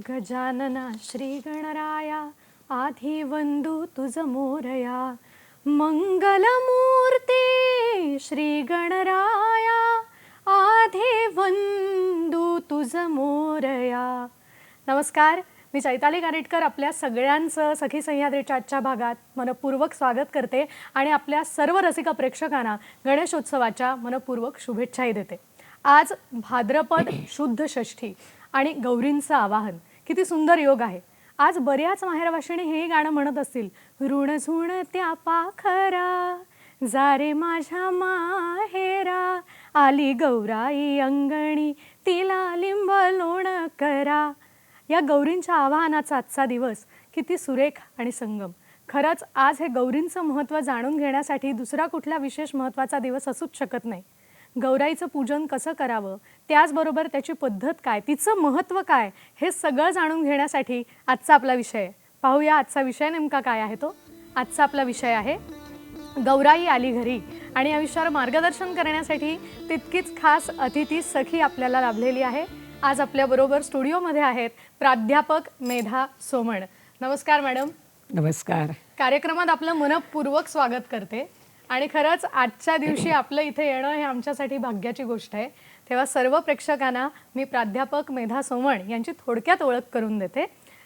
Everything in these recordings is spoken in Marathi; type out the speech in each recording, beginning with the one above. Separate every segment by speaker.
Speaker 1: गजानना श्री गणराया आधी वंदू तुझ मोरया, मंगलमूर्ती श्री गणराया आधी वंदू तुझ मोरया. नमस्कार, मी चैताली कारेटकर आपल्या सगळ्यांचं सखी सह्याद्रीच्या आजच्या भागात मनपूर्वक स्वागत करते आणि आपल्या सर्व रसिक प्रेक्षकांना गणेशोत्सवाच्या मनपूर्वक शुभेच्छाही देते. आज भाद्रपद शुद्ध षष्ठी आणि गौरींचं आवाहन, किती सुंदर योग आहे. आज बऱ्याच माहेरवाशिणी हे गाणं म्हणत असतील. ऋण झुण त्या पाखरा जारे माझ्या माहेरा, आली गौराई अंगणी तिला लिंब लोण करा. या गौरींच्या आवाहनाचा आजचा दिवस किती सुरेख आणि संगम. खरंच आज हे गौरींचं महत्त्व जाणून घेण्यासाठी दुसरा कुठला विशेष महत्त्वाचा दिवस असूच शकत नाही. गौराईचं पूजन कसं करावं, त्याचबरोबर त्याची पद्धत काय, तिचं महत्त्व काय, हे सगळं जाणून घेण्यासाठी आजचा आपला विषय आहे. पाहूया आजचा विषय नेमका काय आहे. तो आजचा आपला विषय आहे गौराई आली घरी. आणि या विषयावर मार्गदर्शन करण्यासाठी तितकीच खास अतिथी सखी आपल्याला लाभलेली आहे. आज आपल्याबरोबर स्टुडिओमध्ये आहेत प्राध्यापक मेधा सोमण. नमस्कार मॅडम.
Speaker 2: नमस्कार.
Speaker 1: कार्यक्रमात आपलं मनपूर्वक स्वागत करते. आणि खरंच आजच्या दिवशी आपलं इथे येणं हे आमच्यासाठी भाग्याची गोष्ट आहे. तेव्हा सर्व प्रेक्षकांना मी प्राध्यापक मेधा सोमण यांची थोडक्यात ओळख करून देते.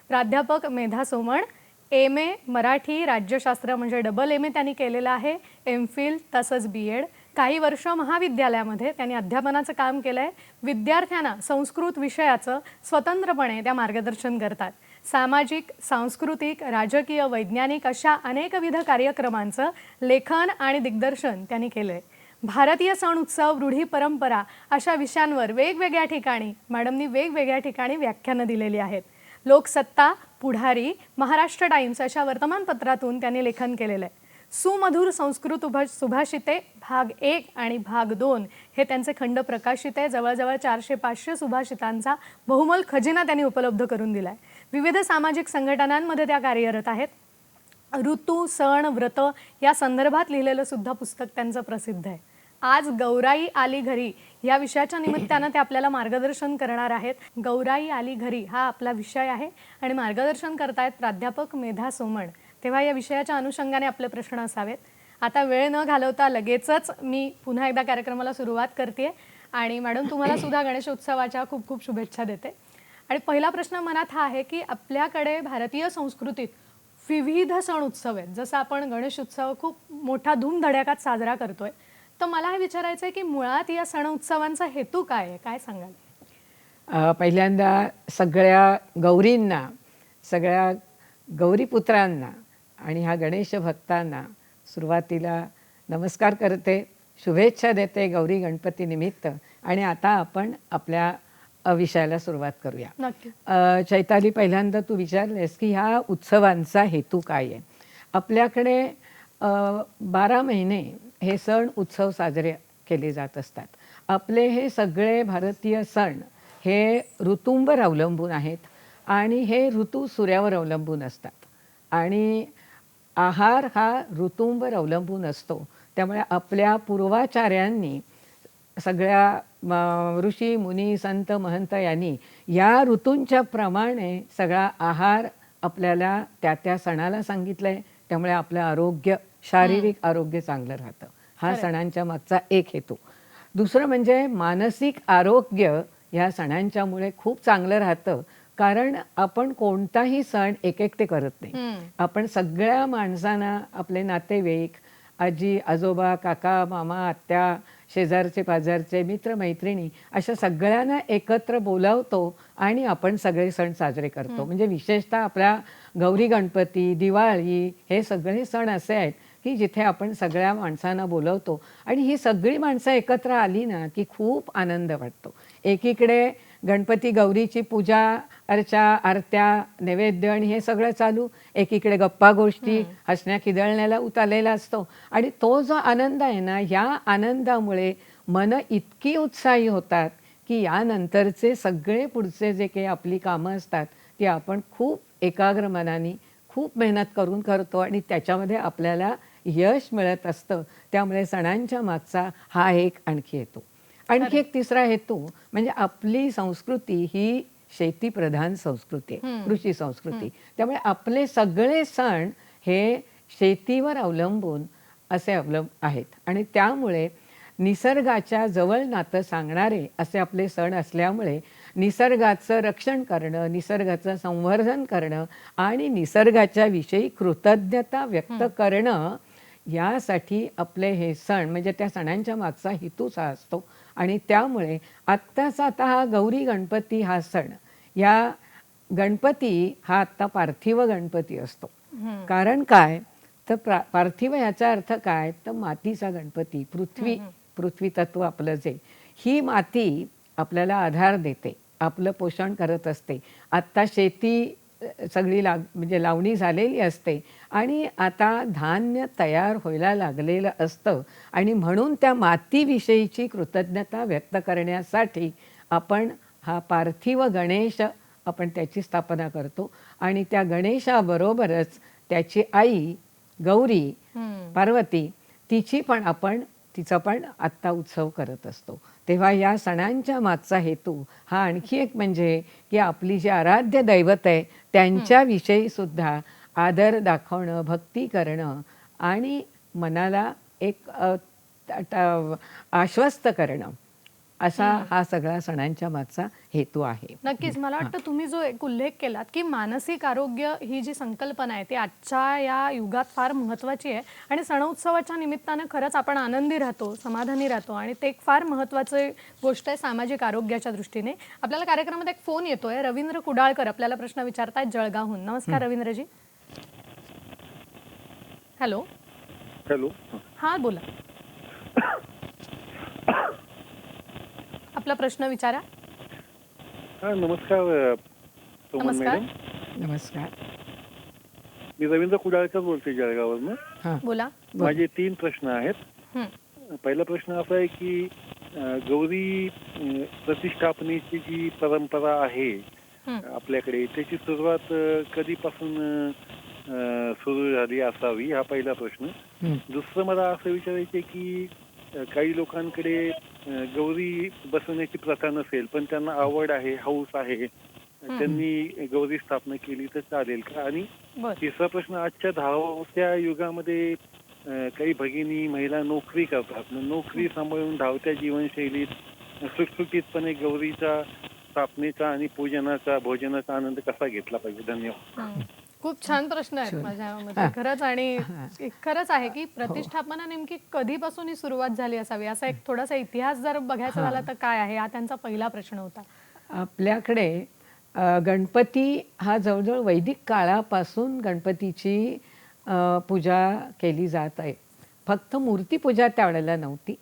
Speaker 1: प्राध्यापक मेधा सोमण MA मराठी राज्यशास्त्र म्हणजे डबल MA त्यांनी केलेलं आहे, MPhil तसंच BEd. काही वर्ष महाविद्यालयामध्ये त्यांनी अध्यापनाचं काम केलं आहे. विद्यार्थ्यांना संस्कृत विषयाचं स्वतंत्रपणे त्या मार्गदर्शन करतात. सामाजिक, सांस्कृतिक, राजकीय, वैज्ञानिक अशा अनेकविध कार्यक्रमांचं लेखन आणि दिग्दर्शन त्यांनी केलं आहे. भारतीय सण उत्सव, रूढी परंपरा अशा विषयांवर वेगवेगळ्या ठिकाणी मॅडमनी वेगवेगळ्या ठिकाणी व्याख्यानं दिलेली आहेत. लोकसत्ता, पुढारी, महाराष्ट्र टाइम्स अशा वर्तमानपत्रातून त्यांनी लेखन केलेलं आहे. सुमधुर संस्कृत सुभाषिते भाग 1 आणि भाग 2 हे त्यांचे खंड प्रकाशित आहे. जवळजवळ 400-500 सुभाषितांचा बहुमोल खजिना त्यांनी उपलब्ध करून दिला आहे. विविध सामाजिक संघटनांमध्ये त्या कार्यरत आहेत. ऋतू, सण, व्रत या संदर्भात लिहिलेलं सुद्धा पुस्तक त्यांचं प्रसिद्ध आहे. आज गौराई आली घरी या विषयाच्या निमित्तानं ते आपल्याला मार्गदर्शन करणार आहेत. गौराई आली घरी हा आपला विषय आहे आणि मार्गदर्शन करतायत प्राध्यापक मेधा सोमण. तेव्हा या विषयाच्या अनुषंगाने आपले प्रश्न असावेत. आता वेळ न घालवता लगेचच मी पुन्हा एकदा कार्यक्रमाला सुरुवात करते. आणि मॅडम तुम्हाला सुद्धा गणेशोत्सवाच्या खूप खूप शुभेच्छा देते. आणि पहिला प्रश्न मनात हा आहे की आपल्याकडे भारतीय संस्कृतीत विविध सण उत्सव आहेत. जसं आपण गणेश उत्सव खूप मोठा धूमधडाक्यात साजरा करतोय, तर मला हे विचारायचं आहे की मुळात या सण उत्सवांचा हेतू काय आहे, काय सांगाल?
Speaker 2: पहिल्यांदा सगळ्या गौरींना, सगळ्या गौरीपुत्रांना आणि ह्या गणेश भक्तांना सुरुवातीला नमस्कार करते, शुभेच्छा देते गौरी गणपती निमित्त. आणि आता आपण आपल्या विषयाला सुरुवात करूया.
Speaker 1: नक्की.
Speaker 2: चैताली, पहिल्यांदा तू विचारलेस की ह्या उत्सवांचा हेतू काय आहे. आपल्याकडे 12 महिने हे सण उत्सव साजरे केले जात असतात. आपले हे सगळे भारतीय सण हे ऋतूंवर अवलंबून आहेत आणि हे ऋतू सूर्यावर अवलंबून असतात आणि आहार हा ऋतूंवर अवलंबून असतो. त्यामुळे आपल्या पूर्वाचार्यांनी, सगळ्या ऋषी मुनी संत महंत यांनी या ऋतूंच्या प्रमाणे सगळा आहार आपल्याला त्या त्या सणाला सांगितलं आहे. त्यामुळे आपलं आरोग्य, शारीरिक आरोग्य चांगलं राहतं. हा सणांच्या मागचा एक हेतू. दुसरं म्हणजे मानसिक आरोग्य ह्या सणांच्यामुळे खूप चांगलं राहतं. कारण आपण कोणताही सण एकटे करत नाही. आपण सगळ्या माणसांना, आपले नातेवाईक, आजी आजोबा, काका मामा, आत्या, शेजारचे पाजारचे, मित्र-मैत्रिणी अशा सगळ्यांना एकत्र बोलावतो आणि आपण सगळे सण साजरे करतो. म्हणजे विशेषतः आपल्या गौरी गणपती, दिवाळी हे सगळे सण असे आहेत की जिथे आपण सगळ्या माणसांना बोलवतो आणि ही सगळी माणसं एकत्र आली ना की खूप आनंद वाटतो. एकीकडे गणपती गौरीची पूजा अर्चा, आरत्या, नैवेद्य आणि हे सगळं चालू, एकीकडे गप्पा गोष्टी, हसण्या खिदळण्याला उतारलेला असतो आणि तो जो आनंद आहे ना, या आनंदामुळे मन इतकी उत्साही होतात की यानंतरचे सगळे पुढचे जे काही आपली कामं असतात ती आपण खूप एकाग्र मनाने खूप मेहनत करून करतो आणि त्याच्यामध्ये आपल्याला यश मिळत असतं. त्यामुळे सणांच्या मागचा हा एक आणखी येतो. आणखी एक तिसरा हेतू म्हणजे आपली संस्कृती ही शेतीप्रधान संस्कृती आहे, कृषी संस्कृती. त्यामुळे आपले सगळे सण हे शेतीवर अवलंबून असे आहेत आणि त्यामुळे निसर्गाच्या जवळ नातं सांगणारे असे आपले सण असल्यामुळे निसर्गाचं रक्षण करणं, निसर्गाचं संवर्धन करणं आणि निसर्गाच्या विषयी कृतज्ञता व्यक्त करणं यासाठी आपले हे सण म्हणजे त्या सणांच्या मागचा हेतूच हा असतो. आणि त्यामुळे आत्ताचा आता हा गौरी गणपती हा सण, या गणपती हा आत्ता पार्थिव गणपती असतो. कारण काय तर पार्थिव याचा अर्थ काय तर मातीचा गणपती, पृथ्वी तत्व आपलं जे, ही माती आपल्याला आधार देते, आपलं पोषण करत असते. आत्ता शेती सगळी म्हणजे लावणी झालेली असते आणि आता धान्य तयार व्हायला लागलेलं असतं आणि म्हणून त्या मातीविषयीची कृतज्ञता व्यक्त करण्यासाठी आपण हा पार्थिव गणेश आपण त्याची स्थापना करतो आणि त्या गणेशाबरोबरच त्याची आई गौरी, पार्वती, तिचा पण आत्ता उत्सव करत असतो. तेव्हा या सणांच्या मागचा हेतू हा आणखी एक म्हणजे की आपली जी आराध्य दैवत आहे त्यांच्याविषयी सुद्धा आदर दाखवणं, भक्ती करणं आणि मनाला एक आश्वस्त करणं असा हा सगळा सणांच्या मागचा हेतू आहे.
Speaker 1: नक्कीच. मला वाटतं तुम्ही जो एक उल्लेख केलात की मानसिक आरोग्य ही जी संकल्पना आहे ती आजच्या या युगात फार महत्त्वाची आहे आणि सण-उत्सवाच्या निमित्तानं खरंच आपण आनंदी राहतो, समाधानी राहतो आणि ते एक फार महत्त्वाची गोष्ट आहे सामाजिक आरोग्याच्या दृष्टीने. आपल्याला कार्यक्रमात एक फोन येतोय. रवींद्र कुडाळकर आपल्याला प्रश्न विचारतायत जळगावहून. नमस्कार रवींद्रजी. हॅलो.
Speaker 3: हॅलो.
Speaker 1: हां बोला. आपला प्रश्न विचारा.
Speaker 3: हा नमस्कार सोमन
Speaker 1: नमस्कार.
Speaker 3: मॅडम.
Speaker 2: नमस्कार.
Speaker 3: मी रवींद्र कुडाळकर बोलते जळगाववरून.
Speaker 2: हां
Speaker 1: बोला.
Speaker 3: माझे 3 प्रश्न आहेत. पहिला प्रश्न असा आहे की गौरी प्रतिष्ठापनेची जी परंपरा आहे आपल्याकडे त्याची सुरुवात कधीपासून सुरू झाली असावी हा पहिला प्रश्न. दुसरं मला असं विचारायचं की काही लोकांकडे गौरी बसवण्याची प्रथा नसेल पण त्यांना आवड आहे, हौस आहे, त्यांनी गौरी स्थापना केली तर चालेल का? आणि तिसरा प्रश्न, आजच्या धावत्या युगामध्ये काही भगिनी महिला नोकरी करतात, नोकरी सांभाळून धावत्या जीवनशैलीत सुटसुटीतपणे गौरीचा स्थापनेचा आणि पूजनाचा भोजनाचा आनंद कसा घेतला पाहिजे? धन्यवाद.
Speaker 1: खूप छान प्रश्न आहेत माझ्या मते खरंच. आणि खरंच आहे की प्रतिष्ठापना नेमकी कधीपासून ही सुरुवात झाली असावी असा एक थोडासा इतिहास जर बघायचा झाला तर काय आहे हा त्यांचा पहिला प्रश्न होता.
Speaker 2: आपल्याकडे गणपती हा जवळजवळ वैदिक काळापासून गणपतीची पूजा केली जात आहे. फक्त मूर्तीपूजा त्यावेळेला नव्हती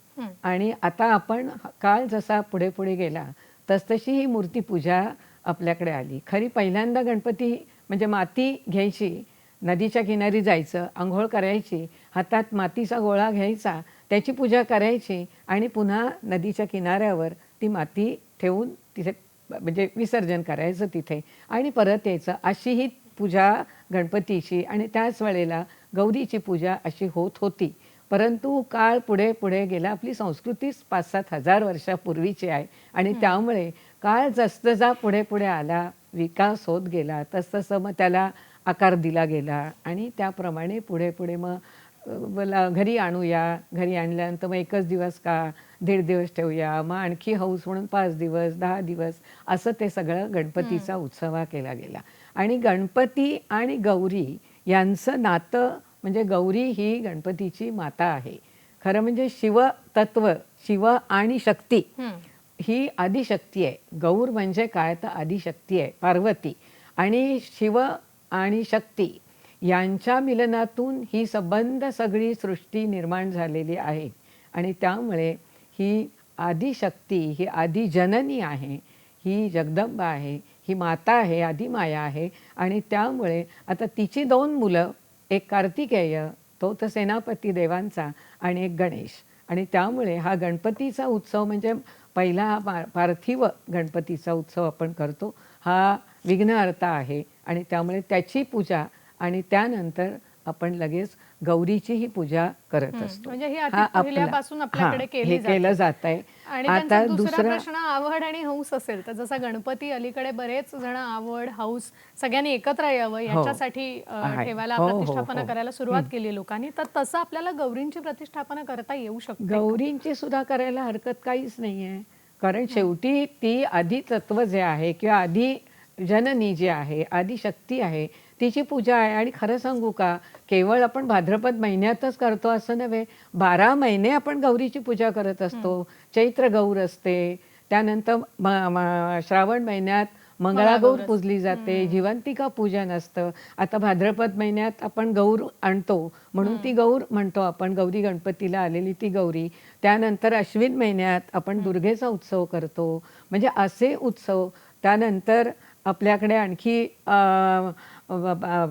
Speaker 2: आणि आता आपण काळ जसा पुढे पुढे गेला तसतशी ही मूर्तीपूजा आपल्याकडे आली. खरी पहिल्यांदा गणपती म्हणजे माती घ्यायची, नदीच्या किनारी जायचं, अंघोळ करायची, हातात मातीचा गोळा घ्यायचा, त्याची पूजा करायची आणि पुन्हा नदीच्या किनाऱ्यावर ती माती ठेवून तिथे म्हणजे विसर्जन करायचं तिथे आणि परत यायचं. अशी ही पूजा गणपतीची आणि त्याच वेळेला गौरीची पूजा अशी होत होती. परंतु काळ पुढे पुढे गेला. आपली संस्कृतीच 5-7 हजार वर्षापूर्वीची आहे आणि त्यामुळे काळ जसजसा पुढे पुढे आला, विकास होत गेला, तसतसं मग त्याला आकार दिला गेला आणि त्याप्रमाणे पुढे पुढे मग घरी आणूया, घरी आणल्यानंतर मग एकच दिवस का 1.5 दिवस ठेवूया, मग आणखी हौस म्हणून 5 दिवस 10 दिवस असं ते सगळं गणपतीचा उत्सव हा केला गेला. आणि गणपती आणि गौरी यांचं नातं म्हणजे गौरी ही गणपतीची माता आहे. खरं म्हणजे शिवतत्व, शिव आणि शक्ती ही आदिशक्ती आहे. गौर म्हणजे काय तर आदिशक्ती आहे, पार्वती. आणि शिव आणि शक्ती यांच्या मिलनातून ही संबंध सगळी सृष्टी निर्माण झालेली आहे. आणि त्यामुळे ही आदिशक्ती, ही आदिजननी आहे, ही जगदंबा आहे, ही माता आहे, आदिमाया आहे. आणि त्यामुळे आता तिची 2 मुलं, एक कार्तिकेय, तो तर सेनापती देवांचा, आणि एक गणेश. आणि त्यामुळे हा गणपतीचा उत्सव म्हणजे पहिला हा पार्थिव गणपतीचा उत्सव आपण करतो. हा विघ्नहर्ता आहे आणि त्यामुळे त्याची पूजा आणि त्यानंतर आपण लगेच गौरीचीही पूजा करत असतो.
Speaker 1: म्हणजे ही
Speaker 2: हा
Speaker 1: अति पहिल्यापासून आपल्याकडे केली
Speaker 2: हे केलं जात आहे.
Speaker 1: आणि त्यांचा दुसरा प्रश्न आवड आणि हौस असेल तर जसा गणपती अलीकडे बरेच जण आवड हौस सगळ्यांनी एकत्र यावं याच्यासाठी ठेवायला प्रतिष्ठापना करायला सुरुवात केली लोकांनी, तर तसं आपल्याला गौरींची प्रतिष्ठापना करता येऊ शकते?
Speaker 2: गौरींची सुद्धा करायला हरकत काहीच नाहीये. कारण शेवटी ती आदी तत्व जे आहे किंवा आदी जननी जी आहे, आदिशक्ती आहे, तिची पूजा आहे. आणि खरं सांगू का, केवळ आपण भाद्रपद महिन्यातच करतो असं नव्हे, 12 महिने आपण गौरीची पूजा करत असतो. चैत्र गौर असते, त्यानंतर श्रावण महिन्यात मंगळागौर पूजली जाते, जिवंतिका पूजन असतं. आता भाद्रपद महिन्यात आपण गौर आणतो म्हणून ती गौर म्हणतो आपण, गौरी गणपतीला आलेली ती गौरी. त्यानंतर अश्विन महिन्यात आपण दुर्गेचा उत्सव करतो. म्हणजे असे उत्सव. त्यानंतर आपल्याकडे आणखी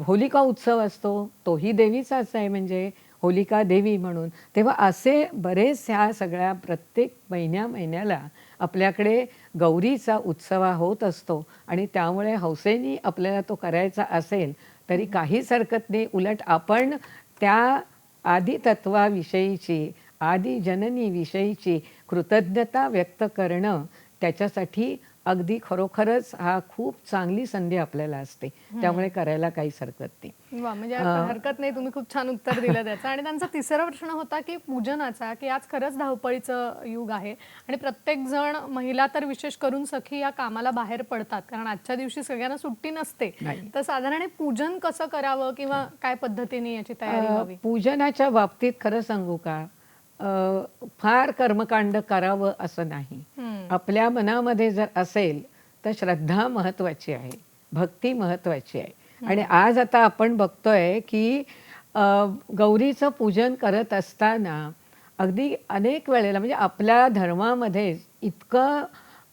Speaker 2: होलिका उत्सव असतो, तोही देवीचाच आहे, म्हणजे होलिका देवी म्हणून. तेव्हा असे बरेच ह्या सगळ्या प्रत्येक महिन्याला आपल्याकडे गौरीचा उत्सव होत असतो. आणि त्यामुळे हौसेनी आपल्याला तो करायचा असेल तरी काहीच हरकत नाही. उलट आपण त्या आदितत्वाविषयीची, आदिजननीविषयीची कृतज्ञता व्यक्त करणं, त्याच्यासाठी अगदी खरोखरच हा खूप चांगली संधी आपल्याला असते. त्यामुळे करायला काहीच हरकत नाही.
Speaker 1: वा, म्हणजे हरकत नाही. तुम्ही खूप छान उत्तर दिलं त्याचं. आणि त्यांचा तिसरा प्रश्न होता की पूजनाचा, की आज खरंच धावपळीचं युग आहे आणि प्रत्येक जण, महिला तर विशेष करून सखी, या कामाला बाहेर पडतात कारण आजच्या दिवशी सगळ्यांना सुट्टी नसते. तर साधारण पूजन कसं करावं किंवा काय पद्धतीने याची तयारी हवी?
Speaker 2: पूजनाच्या बाबतीत खरं सांगू का, फार कर्मकांड करावं असं नाही. आपल्या मनामध्ये जर असेल तर श्रद्धा महत्वाची आहे, भक्ती महत्वाची आहे. आणि आज आता आपण बघतोय की गौरीचं पूजन करत असताना अगदी अनेक वेळेला म्हणजे आपल्या धर्मामध्ये इतकं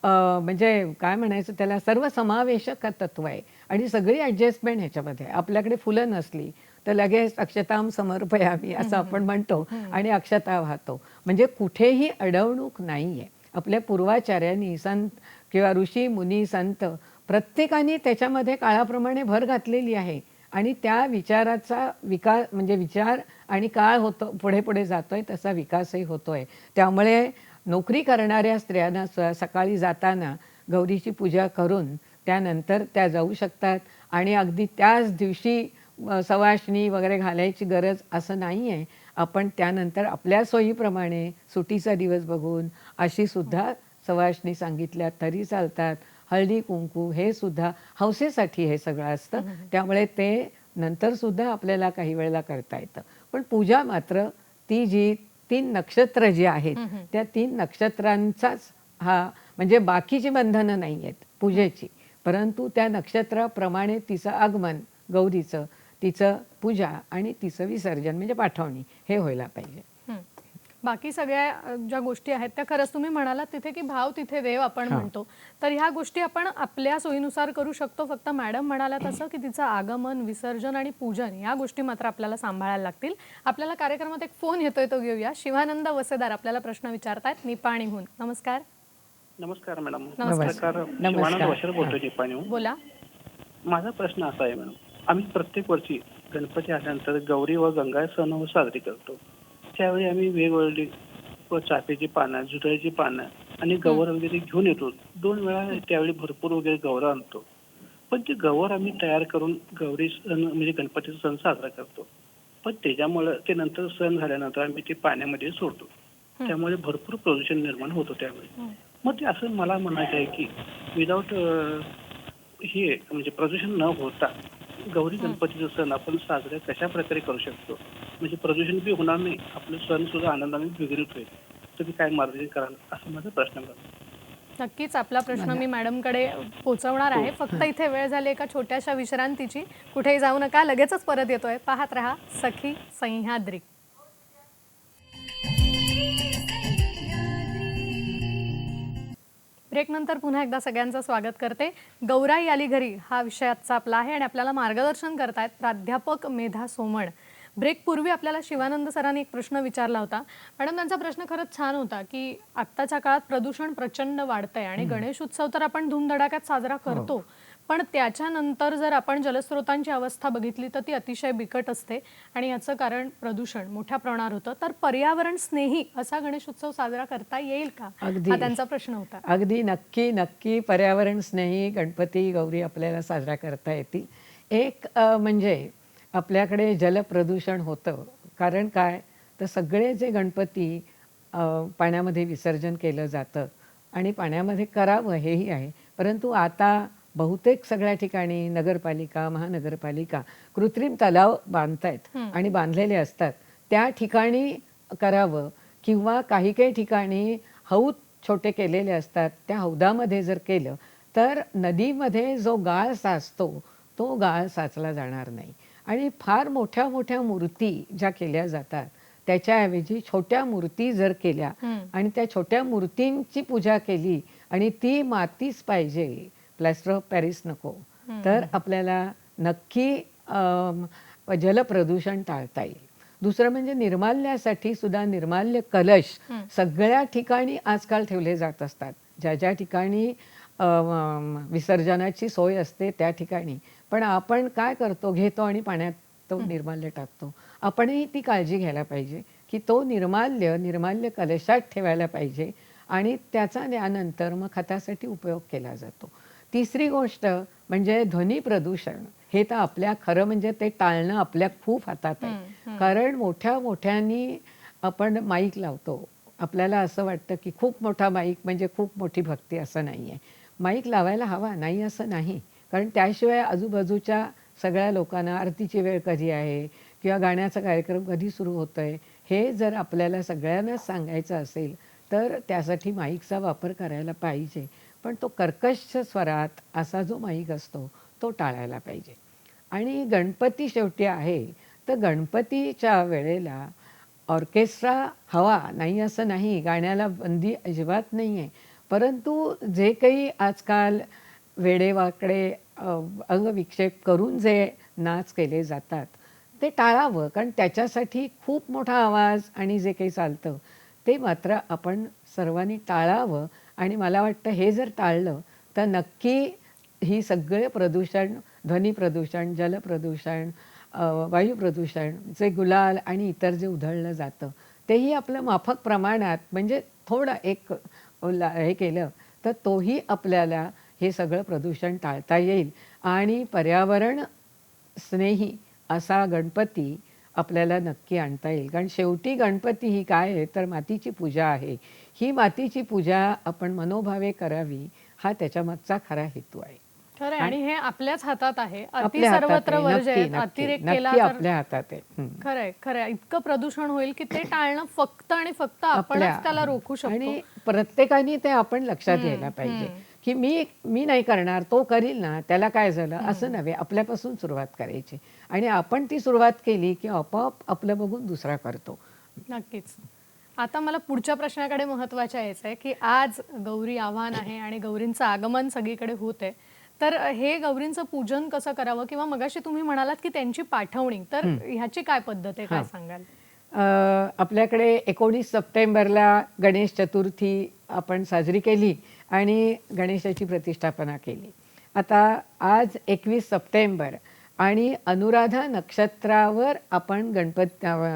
Speaker 2: म्हणजे काय म्हणायचं त्याला, सर्वसमावेशक तत्व आहे आणि सगळी ॲडजस्टमेंट ह्याच्यामध्ये. आपल्याकडे फुलं नसली तर लगेच अक्षताम समर्पयामी असं आपण म्हणतो आणि अक्षता वाहतो. म्हणजे कुठेही अडवणूक नाही आहे. आपल्या पूर्वाचार्यांनी, संत किंवा ऋषी मुनी संत प्रत्येकाने त्याच्यामध्ये काळाप्रमाणे भर घातलेली आहे. आणि त्या विचाराचा विकास म्हणजे विचार आणि काळ होतो, पुढे पुढे जातोय तसा विकासही होतोय. त्यामुळे नोकरी करणाऱ्या स्त्रियांना सकाळी जाताना गौरीची पूजा करून त्यानंतर त्या जाऊ शकतात. आणि अगदी त्याच दिवशी सवाष्णी वगैरे घालायची गरज असं नाही आहे. आपण त्यानंतर आपल्या सोयीप्रमाणे सुटीचा दिवस बघून अशी सुद्धा सवाष्णी सांगितल्या तरी चालतात. हळदी कुंकू हे सुद्धा हौसेसाठी हे सगळं असतं. त्यामुळे ते नंतर सुद्धा आपल्याला काही वेळेला करता येतं. पण पूजा मात्र ती जी 3 नक्षत्र जी आहेत त्या 3 नक्षत्रांचाच हा, म्हणजे बाकीची बंधनं नाही आहेत पूजेची, परंतु त्या नक्षत्राप्रमाणे तिचं आगमन, गौरीचं, तिचं पूजा आणि तिचं विसर्जन म्हणजे पाठवणी हे व्हायला पाहिजे.
Speaker 1: बाकी सगळ्या ज्या गोष्टी आहेत त्या खरंच तुम्ही म्हणालात तिथे की भाव तिथे देव आपण म्हणतो, तर ह्या गोष्टी आपण आपल्या सोयीनुसार करू शकतो. फक्त मॅडम म्हणाला तसं की तिचं आगमन, विसर्जन आणि पूजन या गोष्टी मात्र आपल्याला सांभाळायला लागतील. आपल्याला कार्यक्रमात एक फोन येतोय, तो घेऊया. शिवानंद वसेदार आपल्याला प्रश्न विचारतायत निपाणीहून. नमस्कार.
Speaker 4: नमस्कार मॅडम.
Speaker 2: नमस्कार.
Speaker 4: शिवानंद वसेदार बोलतोय निपाणीहून.
Speaker 1: बोला.
Speaker 4: माझा प्रश्न असा आहे मॅडम, आम्ही प्रत्येक वर्षी गणपती आल्यानंतर गौरी व गंगा सण साजरी करतो. त्यावेळी आम्ही वेगवेगळी चाफ्याची पानं, जुडळ्याची पानं आणि गवर वगैरे घेऊन येतो. 2 वेळा त्यावेळी भरपूर वगैरे गौर आणतो. पण ते गवर आम्ही तयार करून गौरी सण म्हणजे गणपतीचा सण साजरा करतो. पण त्याच्यामुळं ते नंतर सण झाल्यानंतर आम्ही ते पाण्यामध्ये सोडतो. त्यामुळे भरपूर प्रदूषण निर्माण होतं त्यावेळी. मग ते असं मला म्हणायचं आहे की विदाऊट हे म्हणजे प्रदूषण न होता गौरी गणपतीचा सण आपण साजरा कशा प्रकारे करू शकतो, म्हणजे प्रदूषण बी होणार नाही, आपलं सण सुद्धा आनंदाने विघटित होईल. तुम्ही काय मार्गदर्शन कराल असं माझा प्रश्न आहे.
Speaker 1: नक्कीच आपला प्रश्न मी मॅडमकडे पोहोचवणार आहे. फक्त इथे वेळ झाली एका छोट्याशा विश्रांतीची. कुठेही जाऊ नका, लगेचच परत येतोय. पाहत रहा सखी सह्याद्री. ब्रेक नंतर पुन्हा एकदा सगळ्यांचं स्वागत करते. गौराई आली घरी हा विषय आजचा आपला आहे आणि आपल्याला मार्गदर्शन करतायत प्राध्यापक मेधा सोमण. ब्रेक पूर्वी आपल्याला शिवानंद सरांनी एक प्रश्न विचारला होता. मॅडम, त्यांचा प्रश्न खरंच छान होता की आत्ताच्या काळात प्रदूषण प्रचंड वाढतंय आणि गणेश उत्सव तर आपण धूमधडाक्यात साजरा करतो, पण त्याच्यानंतर जर आपण जलस्रोतांची अवस्था बघितली तर ती अतिशय बिकट असते आणि याचं कारण प्रदूषण मोठ्या प्रमाणावर होतं. तर पर्यावरण स्नेही असा गणेश उत्सव साजरा करता येईल का, हा त्यांचा प्रश्न होता.
Speaker 2: अगदी नक्की नक्की पर्यावरण स्नेही गणपती गौरी आपल्याला साजरा करता येतील. एक म्हणजे आपल्याकडे जलप्रदूषण होतं, कारण काय तर सगळे जे गणपती पाण्यामध्ये विसर्जन केलं जातं आणि पाण्यामध्ये करावं हेही आहे, परंतु आता बहुतेक सगळ्या ठिकाणी नगरपालिका महानगरपालिका कृत्रिम तलाव बांधतायत आणि बांधलेले असतात, त्या ठिकाणी करावं. किंवा काही काही ठिकाणी हौद छोटे केलेले असतात, त्या हौदामध्ये जर केलं तर नदीमध्ये जो गाळ साचतो तो गाळ साचला जाणार नाही. आणि फार मोठ्या मोठ्या मूर्ती ज्या केल्या जातात त्याच्याऐवजी छोट्या मूर्ती जर केल्या आणि त्या छोट्या मूर्तींची पूजा केली आणि ती मातीच पाहिजे, प्लॅस्टर ऑफ पॅरिस नको, तर आपल्याला नक्की जलप्रदूषण टाळता येईल. दुसरं म्हणजे निर्माल्यासाठी सुद्धा निर्माल्य कलश सगळ्या ठिकाणी आजकाल ठेवले जात असतात. ज्या ज्या ठिकाणी विसर्जनाची सोय असते त्या ठिकाणी, पण आपण काय करतो, घेतो आणि पाण्यात तो निर्माल्य टाकतो. आपणही ती काळजी घ्यायला पाहिजे की तो निर्माल्य कलशात ठेवायला पाहिजे आणि त्याचा त्यानंतर मग खतासाठी उपयोग केला जातो. तिसरी गोष्ट म्हणजे ध्वनी प्रदूषण. हे तर आपल्या खरं म्हणजे ते टाळणं आपल्या खूप हातात आहे. कारण मोठ्या मोठ्यांनी आपण माईक लावतो, आपल्याला असं वाटतं की खूप मोठा माईक म्हणजे खूप मोठी भक्ती, असं नाही आहे. माईक लावायला हवा नाही असं नाही, कारण त्याशिवाय आजूबाजूच्या सगळ्या लोकांना आरतीची वेळ कधी आहे किंवा गाण्याचा कार्यक्रम कधी सुरू होतो आहे हे जर आपल्याला सगळ्यांनाच सांगायचं असेल तर त्यासाठी माईकचा वापर करायला पाहिजे. पण तो कर्कश स्वरात असा जो माईक असतो तो टाळायला पाहिजे. आणि गणपती शेवटी आहे, तर गणपतीच्या वेळेला ऑर्केस्ट्रा हवा नाही असं नाही, गाण्याला बंदी अजिबात नाही आहे, परंतु जे काही आजकाल वेडेवाकडे अंगविक्षेप करून जे नाच केले जातात ते टाळावं, कारण त्याच्यासाठी खूप मोठा आवाज आणि जे काही चालतं ते मात्र आपण सर्वांनी टाळावं. आणि मला वाटतं हे जर टाळलं तर नक्की ही सगळे प्रदूषण, ध्वनी प्रदूषण, जलप्रदूषण, वायू प्रदूषण, जे गुलाल आणि इतर जे उधळलं जातं तेही आपलं माफक प्रमाणात, म्हणजे थोडं एक हे केलं तर तोही आपल्याला हे सगळं प्रदूषण टाळता येईल आणि पर्यावरण स्नेही असा गणपती आपल्याला नक्की आणता येईल. कारण शेवटी गणपती ही काय आहे तर मातीची पूजा आहे. ही मातीची पूजा आपण मनोभावे करावी हा त्याच्यामागचा खरा हेतू आहे.
Speaker 1: खरं, आणि हे आपल्याच हातात आहे. अति
Speaker 2: आपल्या हातात
Speaker 1: सर्वत्र
Speaker 2: आहे.
Speaker 1: वर्जयेत,
Speaker 2: नक्की,
Speaker 1: अतिरेक
Speaker 2: नक्की,
Speaker 1: केला
Speaker 2: नक्की
Speaker 1: तर
Speaker 2: आपल्या हातात आहे.
Speaker 1: खरंय खरंय इतकं प्रदूषण होईल की ते टाळणं फक्त आणि फक्त आपणच त्याला रोखू शकतो.
Speaker 2: आणि प्रत्येकाने ते आपण लक्षात घ्यायला पाहिजे की मी नाही करणार, तो करील ना, त्याला काय झालं असं नव्हे, आपल्यापासून सुरुवात करायची. आणि आपण ती सुरुवात केली की आपोआप आपलं बघून दुसरा करतो.
Speaker 1: नक्कीच. आता मला पुढच्या प्रश्नाकडे महत्त्वाचं यायचं आहे की आज गौरी आव्हान आहे आणि गौरींचं आगमन सगळीकडे होत आहे, तर हे गौरींचं पूजन कसं करावं, किंवा मगाशी तुम्ही म्हणालात की त्यांची पाठवणी, तर ह्याची काय पद्धत आहे, काय सांगाल?
Speaker 2: आपल्याकडे 19 सप्टेंबरला गणेश चतुर्थी आपण साजरी केली आणि गणेशाची प्रतिष्ठापना केली. आता आज 21 सप्टेंबर आणि अनुराधा नक्षत्रावर आपण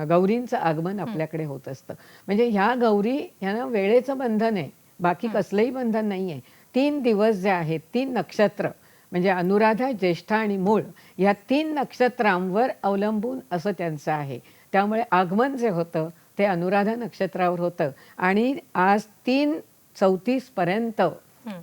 Speaker 2: गौरींचं आगमन आपल्याकडे होत असतं. म्हणजे ह्या गौरी ह्यांना वेळेचं बंधन आहे, बाकी कसलंही बंधन नाही आहे. 3 दिवस जे आहेत, 3 नक्षत्र म्हणजे अनुराधा, ज्येष्ठा आणि मूळ या 3 नक्षत्रांवर अवलंबून असं त्यांचं आहे. त्यामुळे आगमन जे होतं ते अनुराधा नक्षत्रावर होतं आणि आज 3:34 पर्यंत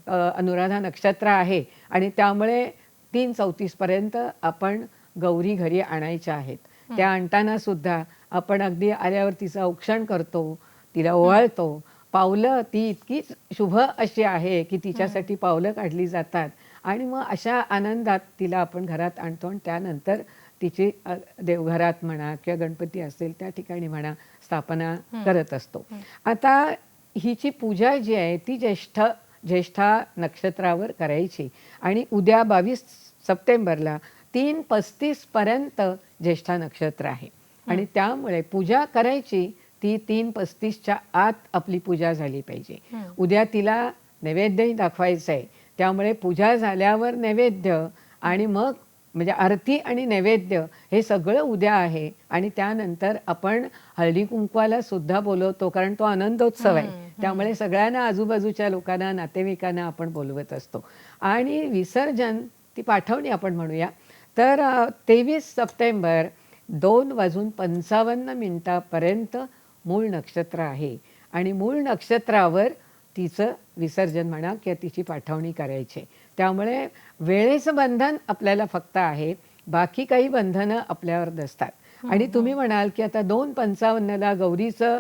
Speaker 2: अनुराधा नक्षत्र आहे आणि त्यामुळे 3:34 पर्यंत आपण गौरी घरी आणायच्या आहेत. त्या आणताना सुद्धा आपण अगदी आल्यावर तिचं औक्षण करतो, तिला ओवाळतो. पावलं ती इतकीच शुभ अशी आहे की तिच्यासाठी पावलं काढली जातात आणि मग अशा आनंदात तिला आपण घरात आणतो आणि त्यानंतर तिची देवघरात म्हणा किंवा गणपती असेल त्या ठिकाणी म्हणा स्थापना करत असतो. आता हिची पूजा जी आहे ती ज्येष्ठा नक्षत्रावर करायची आणि उद्या 22 सप्टेंबरला 3:35 पर्यंत ज्येष्ठा नक्षत्र आहे आणि त्यामुळे पूजा करायची ती 3:35च्या आत आपली पूजा झाली पाहिजे. उद्या तिला नैवेद्यही दाखवायचं आहे. त्यामुळे पूजा झाल्यावर नैवेद्य आणि मग म्हणजे आरती आणि नैवेद्य हे सगळं उद्या आहे आणि त्यानंतर आपण हळदी कुंकवाला सुद्धा बोलवतो कारण तो आनंदोत्सव आहे. त्यामुळे सगळ्यांना आजूबाजूच्या लोकांना नातेवाईकांना आपण बोलवत असतो आणि विसर्जन ती पाठवणी आपण म्हणूया तर 23 सप्टेंबर 2:55 पर्यंत मूळ नक्षत्र आहे आणि मूळ नक्षत्रावर तिचं विसर्जन म्हणा किंवा तिची पाठवणी करायची. त्यामुळे वेळेचं बंधन आपल्याला फक्त आहे, बाकी काही बंधनं आपल्यावर नसतात. आणि तुम्ही म्हणाल की आता 2:55ला गौरीचं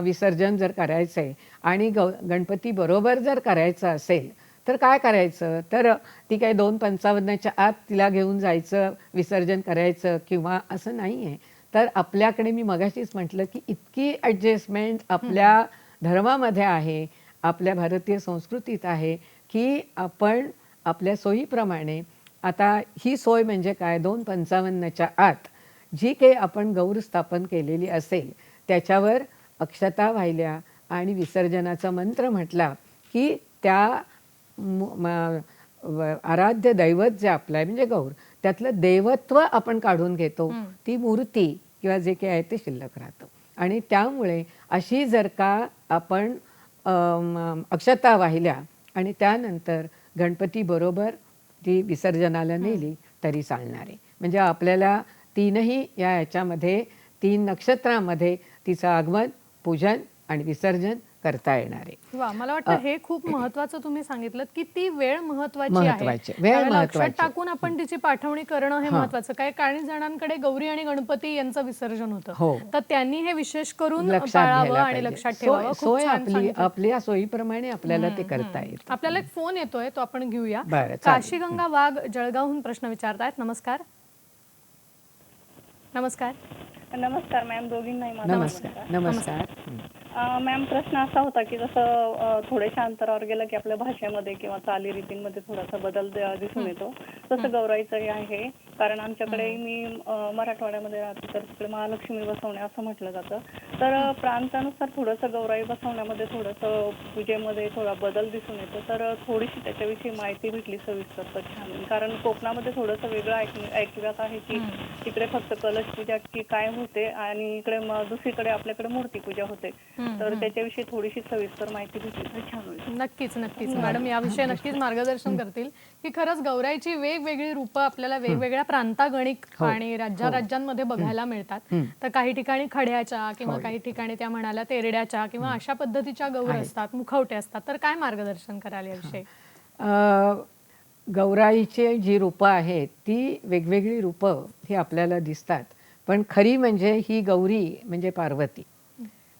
Speaker 2: विसर्जन जर करायचं आहे आणि गणपती बरोबर जर करायचं असेल तर काय करायचं, तर ती काही 2:55च्या आत तिला घेऊन जायचं विसर्जन करायचं किंवा असं नाही आहे. तर आपल्याकडे मी मगाशीच म्हटलं की इतकी ॲडजस्टमेंट आपल्या धर्मामध्ये आहे, आपल्या भारतीय संस्कृतीत आहे की आपण आपल्या सोयीप्रमाणे आता ही सोय म्हणजे काय 2:55च्या आत जी काही आपण गौर स्थापन केलेली असेल त्याच्यावर अक्षता वाहिल्या आणि विसर्जनाचा मंत्र म्हटला की त्या आराध्य दैवत जे आपलं आहे म्हणजे गौर त्यातलं देवत्व आपण काढून घेतो. ती मूर्ती किंवा जे काही आहे ते शिल्लक राहतं आणि त्यामुळे अशी जर का आपण अक्षता वाहिल्या आणि त्यानंतर गणपती बरोबर ती विसर्जनाला नेली तरी चालणार आहे. म्हणजे आपल्याला तीनही या ह्याच्यामध्ये 3 नक्षत्रामध्ये तिचं आगमन, पूजन आणि विसर्जन करता येणार आहे.
Speaker 1: वा, मला वाटतं हे खूप महत्वाचं तुम्ही सांगितलं की ती वेळ महत्वाची आहे.
Speaker 2: वेळ
Speaker 1: त्यावेळेला लक्षात
Speaker 2: महत्वाची.
Speaker 1: टाकून आपण तिची पाठवणी करणं हे महत्वाचं. काही जणांकडे गौरी आणि गणपती यांचं विसर्जन होतं, तर त्यांनी हे विशेष करून
Speaker 2: लक्षात
Speaker 1: पाळावं
Speaker 2: घ्यायला
Speaker 1: आणि
Speaker 2: पाहिजे.
Speaker 1: लक्षात ठेवावं. खूप
Speaker 2: सोय
Speaker 1: छान
Speaker 2: आपली
Speaker 1: सांगितलं.
Speaker 2: आपल्या सोयीप्रमाणे आपल्याला ते करता येतं.
Speaker 1: आपल्याला एक फोन येतोय, तो आपण घेऊया.
Speaker 2: बरं, चालेल.
Speaker 1: काशीगंगा वाघ जळगावहून प्रश्न विचारतायत. नमस्कार. नमस्कार.
Speaker 5: नमस्कार मॅम, दोघींनाही माझा
Speaker 2: नमस्कार. नमस्कार.
Speaker 5: मॅम, प्रश्न असा होता की जसं थोड्याशा अंतरावर गेलं की आपल्या भाषेमध्ये किंवा चालीरीतींमध्ये थोडासा बदल दिसून येतो, तसं गौराईचंही आहे. कारण आमच्याकडे मी मराठवाड्यामध्ये राहते तर तिकडे महालक्ष्मी बसवणे असं म्हटलं जातं. तर प्रांतानुसार थोडंसं गौराई बसवण्यामध्ये थोडंसं पूजेमध्ये थोडा बदल दिसून येतो. तर थोडीशी त्याच्याविषयी माहिती भेटली सविस्तर तर छान होईल. कारण कोकणामध्ये थोडंसं वेगळं ऐकिवात आहे की तिकडे फक्त कलश पूजा की काय होते आणि इकडे दुसरीकडे आपल्याकडे मूर्ती पूजा होते. तर त्याच्याविषयी थोडीशी सविस्तर माहिती भेटली तर छान होईल.
Speaker 1: नक्कीच मॅडम याविषयी नक्कीच मार्गदर्शन करतील की खरंच गौराईची वेगवेगळी रूपं आपल्याला वेगवेगळ्या प्रांतागणिक आणि राज्यांमध्ये बघायला मिळतात. तर काही ठिकाणी खड्याच्या किंवा काही ठिकाणी त्या म्हणाल्या तेरड्याच्या किंवा अशा पद्धतीच्या गौर असतात, मुखवटे असतात. तर काय मार्गदर्शन कराल याविषयी?
Speaker 2: गौराईची जी रूपं आहेत ती वेगवेगळी रूपं ही आपल्याला दिसतात, पण खरी म्हणजे ही गौरी म्हणजे पार्वती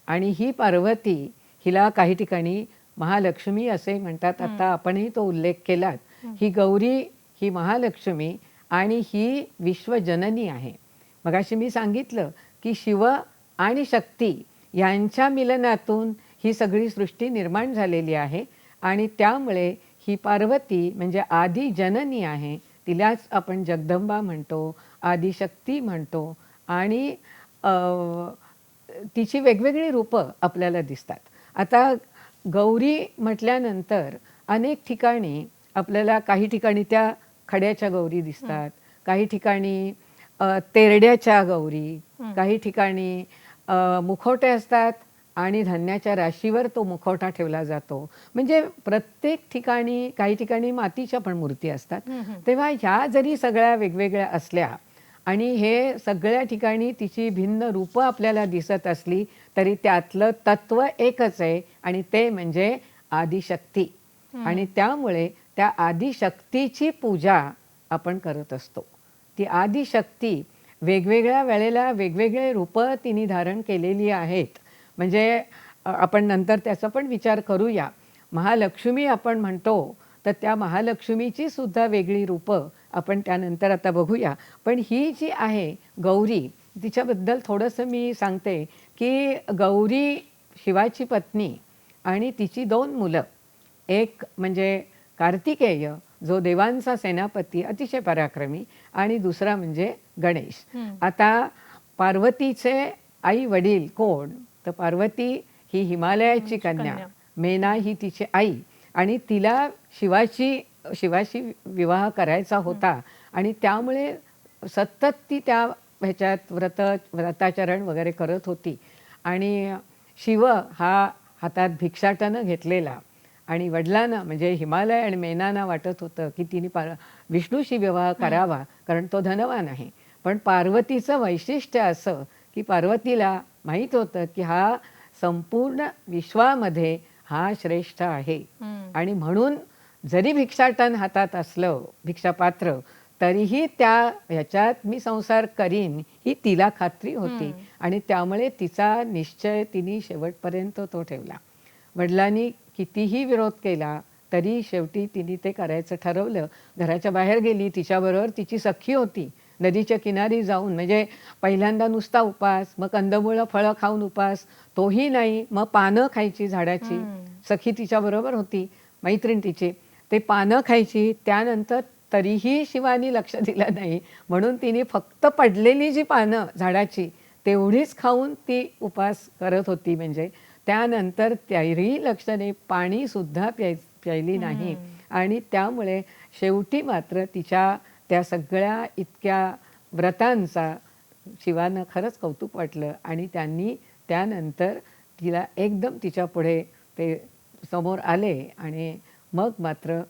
Speaker 2: आणि ही पार्वती हिला काही ठिकाणी महालक्ष्मी असे म्हणतात. आता आपणही तो उल्लेख केलात. ही गौरी ही महालक्ष्मी आणि ही विश्वजननी आहे. मगाशी मी सांगितलं की शिव आणि शक्ती यांच्या मिलनातून ही सगळी सृष्टी निर्माण झालेली आहे आणि त्यामुळे ही पार्वती म्हणजे आदी जननी आहे. तिलाच आपण जगदंबा म्हणतो, आदिशक्ती म्हणतो आणि तिची वेगवेगळी रूपं आपल्याला दिसतात. आता गौरी म्हटल्यानंतर अनेक ठिकाणी आपल्याला काही ठिकाणी त्या खड्याच्या गौरी दिसतात, काही ठिकाणी तेरड्याच्या गौरी, काही ठिकाणी मुखवटे असतात आणि धान्याच्या राशीवर तो मुखवटा ठेवला जातो. म्हणजे प्रत्येक ठिकाणी, काही ठिकाणी मातीच्या पण मूर्ती असतात. तेव्हा ह्या जरी सगळ्या वेगवेगळ्या असल्या आणि हे सगळ्या ठिकाणी तिची भिन्न रूपं आपल्याला दिसत असली तरी त्यातलं तत्व एकच आहे आणि ते म्हणजे आदिशक्ती. आणि त्यामुळे त्या आदिशक्तीची पूजा आपण करत असतो. ती आदिशक्ती वेगवेगळ्या वेळेला वेगवेगळे रूपं तिने धारण केलेली आहेत. म्हणजे आपण नंतर त्याचा पण विचार करूया. महालक्ष्मी आपण म्हणतो तर त्या महालक्ष्मीची सुद्धा वेगळी रूपं आपण त्यानंतर आता बघूया. पण ही जी आहे गौरी, तिच्याबद्दल थोडंसं मी सांगते की गौरी शिवाची पत्नी आणि तिची 2 मुलं, एक म्हणजे कार्तिकेय जो देवांचा सेनापती अतिशय पराक्रमी आणि दुसरा म्हणजे गणेश. आता पार्वतीचे आई वडील कोण, तर पार्वती ही हिमालयाची कन्या, मेना ही तिची आई आणि तिला शिवाशी विवाह करायचा होता आणि त्यामुळे सतत ती त्या ह्याच्यात व्रताचरण वगैरे करत होती. आणि शिव हा हातात भिक्षाटनं घेतलेला आणि वडिलांना म्हणजे हिमालय आणि मेनांना वाटत होतं की तिने विष्णूशी विवाह करावा कारण तो धनवान आहे. पण पार्वतीचं वैशिष्ट्य असं की पार्वतीला माहीत होतं की हा संपूर्ण विश्वामध्ये हा श्रेष्ठ आहे आणि म्हणून जरी भिक्षाटन हातात असलं, भिक्षापात्र, तरीही त्या ह्याच्यात मी संसार करीन ही तिला खात्री होती आणि त्यामुळे तिचा निश्चय तिने शेवटपर्यंत तो ठेवला. वडिलांनी कितीही विरोध केला तरी शेवटी तिने ते करायचं ठरवलं. घराच्या बाहेर गेली, तिच्याबरोबर तिची सखी होती. नदीच्या किनारी जाऊन म्हणजे पहिल्यांदा नुसता उपास, मग कंदमुळं फळं खाऊन उपास, तोही नाही, मग पानं खायची झाडाची. सखी तिच्याबरोबर होती, मैत्रीण तिची. ते पानं खायची. त्यानंतर तरीही शिवानी लक्ष दिलं नाही म्हणून तिने फक्त पडलेली जी पानं झाडाची तेवढीच खाऊन ती उपास करत होती. म्हणजे त्यानंतर तरीही लक्ष नाही, पाणीसुद्धा प्यायली नाही. आणि त्यामुळे शेवटी मात्र तिच्या त्या सगळ्या इतक्या व्रतांचा शिवानं खरंच कौतुक वाटलं आणि त्यांनी त्यानंतर तिला एकदम तिच्या पुढे ते समोर आले आणि मग मात्र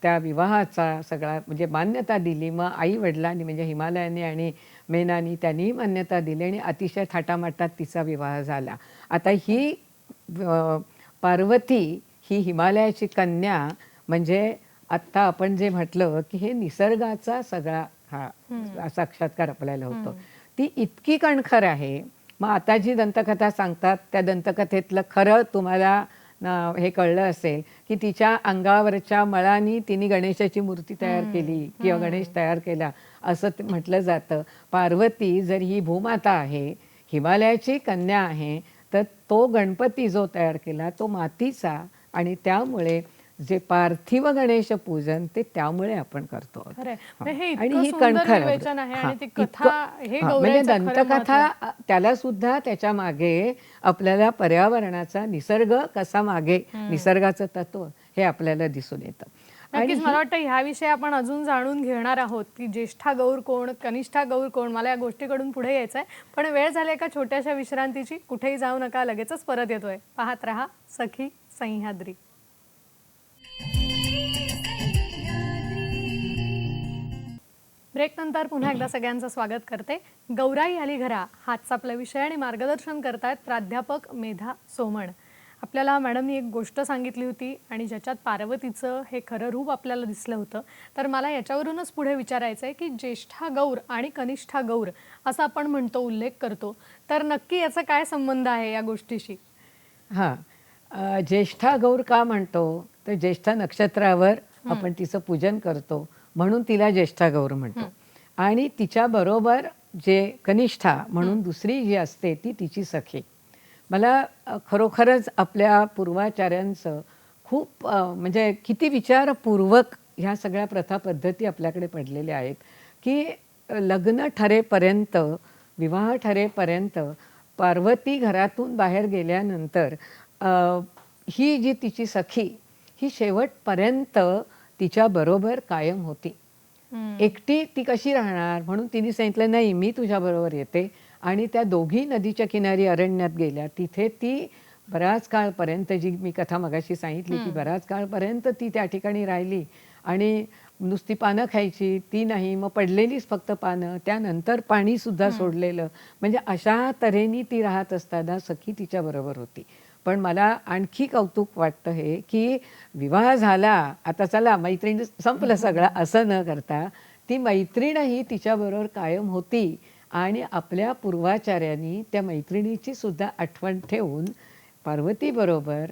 Speaker 2: त्या विवाहाचा सगळा म्हणजे मान्यता दिली. मग आई वडिलांनी म्हणजे हिमालयाने आणि मेनानी त्यांनीही मान्यता दिली आणि अतिशय थाटामाटात तिचा विवाह झाला. आता ही पार्वती ही हिमालयाची कन्या म्हणजे आत्ता आपण जे म्हटलं की हे निसर्गाचा सगळा हा साक्षात्कार आपल्याला होतो. ती इतकी कणखर आहे. मग आता जी दंतकथा सांगतात त्या दंतकथेतलं खरं तुम्हाला हे कळलं असेल की तिच्या अंगावरच्या मळानी तिने गणेशाची मूर्ती तयार केली किंवा गणेश तयार केला असं ते म्हटलं जातं. पार्वती जर ही भूमाता आहे, हिमालयाची कन्या आहे, तर तो गणपती जो तयार केला तो मातीचा आणि त्यामुळे जे पार्थिव गणेश पूजन ते त्यामुळे आपण करतो. आणि ही कणखर म्हणजे दंतकथा त्याला सुद्धा त्याच्या मागे आपल्याला पर्यावरणाचा निसर्ग कसा मागे निसर्गाचं तत्व हे आपल्याला दिसून येतं.
Speaker 1: नक्कीच मला वाटतं ह्याविषयी आपण अजून जाणून घेणार आहोत की ज्येष्ठा गौर कोण, कनिष्ठा गौर कोण. मला या गोष्टीकडून पुढे यायचं आहे पण वेळ झाली एका छोट्याशा विश्रांतीची. कुठेही जाऊ नका, लगेचच परत येतोय. पाहत रहा सखी सह्याद्री. ब्रेक नंतर पुन्हा एकदा सगळ्यांचं स्वागत करते. गौराई आली घरा हाच आपला विषय आणि मार्गदर्शन करतायत प्राध्यापक मेधा सोमण. आपल्याला मॅडमनी एक गोष्ट सांगितली होती आणि ज्याच्यात पार्वतीचं हे खरं रूप आपल्याला दिसलं होतं. तर मला याच्यावरूनच पुढे विचारायचं आहे की ज्येष्ठा गौर आणि कनिष्ठा गौर असं आपण म्हणतो, उल्लेख करतो, तर नक्की याचा काय संबंध आहे या गोष्टीशी?
Speaker 2: ज्येष्ठा गौर का म्हणतो तर ज्येष्ठा नक्षत्रावर आपण तिचं पूजन करतो म्हणून तिला ज्येष्ठा गौर म्हणतो. आणि तिच्याबरोबर जे कनिष्ठा म्हणून दुसरी जी असते ती तिची सखी. मला खरोखरच आपल्या पूर्वाचार्यांचं खूप म्हणजे किती विचारपूर्वक ह्या सगळ्या प्रथा पद्धती आपल्याकडे पडलेल्या आहेत की लग्न ठरेपर्यंत, विवाह ठरेपर्यंत पार्वती घरातून बाहेर गेल्यानंतर ही जी तिची सखी ही शेवटपर्यंत तिच्याबरोबर कायम होती. एकटी ती कशी राहणार म्हणून तिने सांगितलं नाही मी तुझ्याबरोबर येते आणि त्या दोघी नदीच्या किनारी अरण्यात गेल्या. तिथे ती बराच काळपर्यंत, जी मी कथा मगाशी सांगितली की बराच काळपर्यंत ती त्या ठिकाणी राहिली आणि नुसती पानं खायची ती नाही, मग पडलेलीच फक्त पानं, त्यानंतर पाणी सुद्धा सोडलेलं. म्हणजे अशा तऱ्हेने ती राहत असताना सखी तिच्याबरोबर होती. पण मला आणखी कौतुक वाटतं हे की विवाह झाला, आता चला मैत्रीण संपलं सगळं असं न करता ती मैत्रीणही तिच्याबरोबर कायम होती आणि आपल्या पूर्वाचार्यांनी त्या मैत्रिणीची सुद्धा आठवण ठेवून पार्वतीबरोबर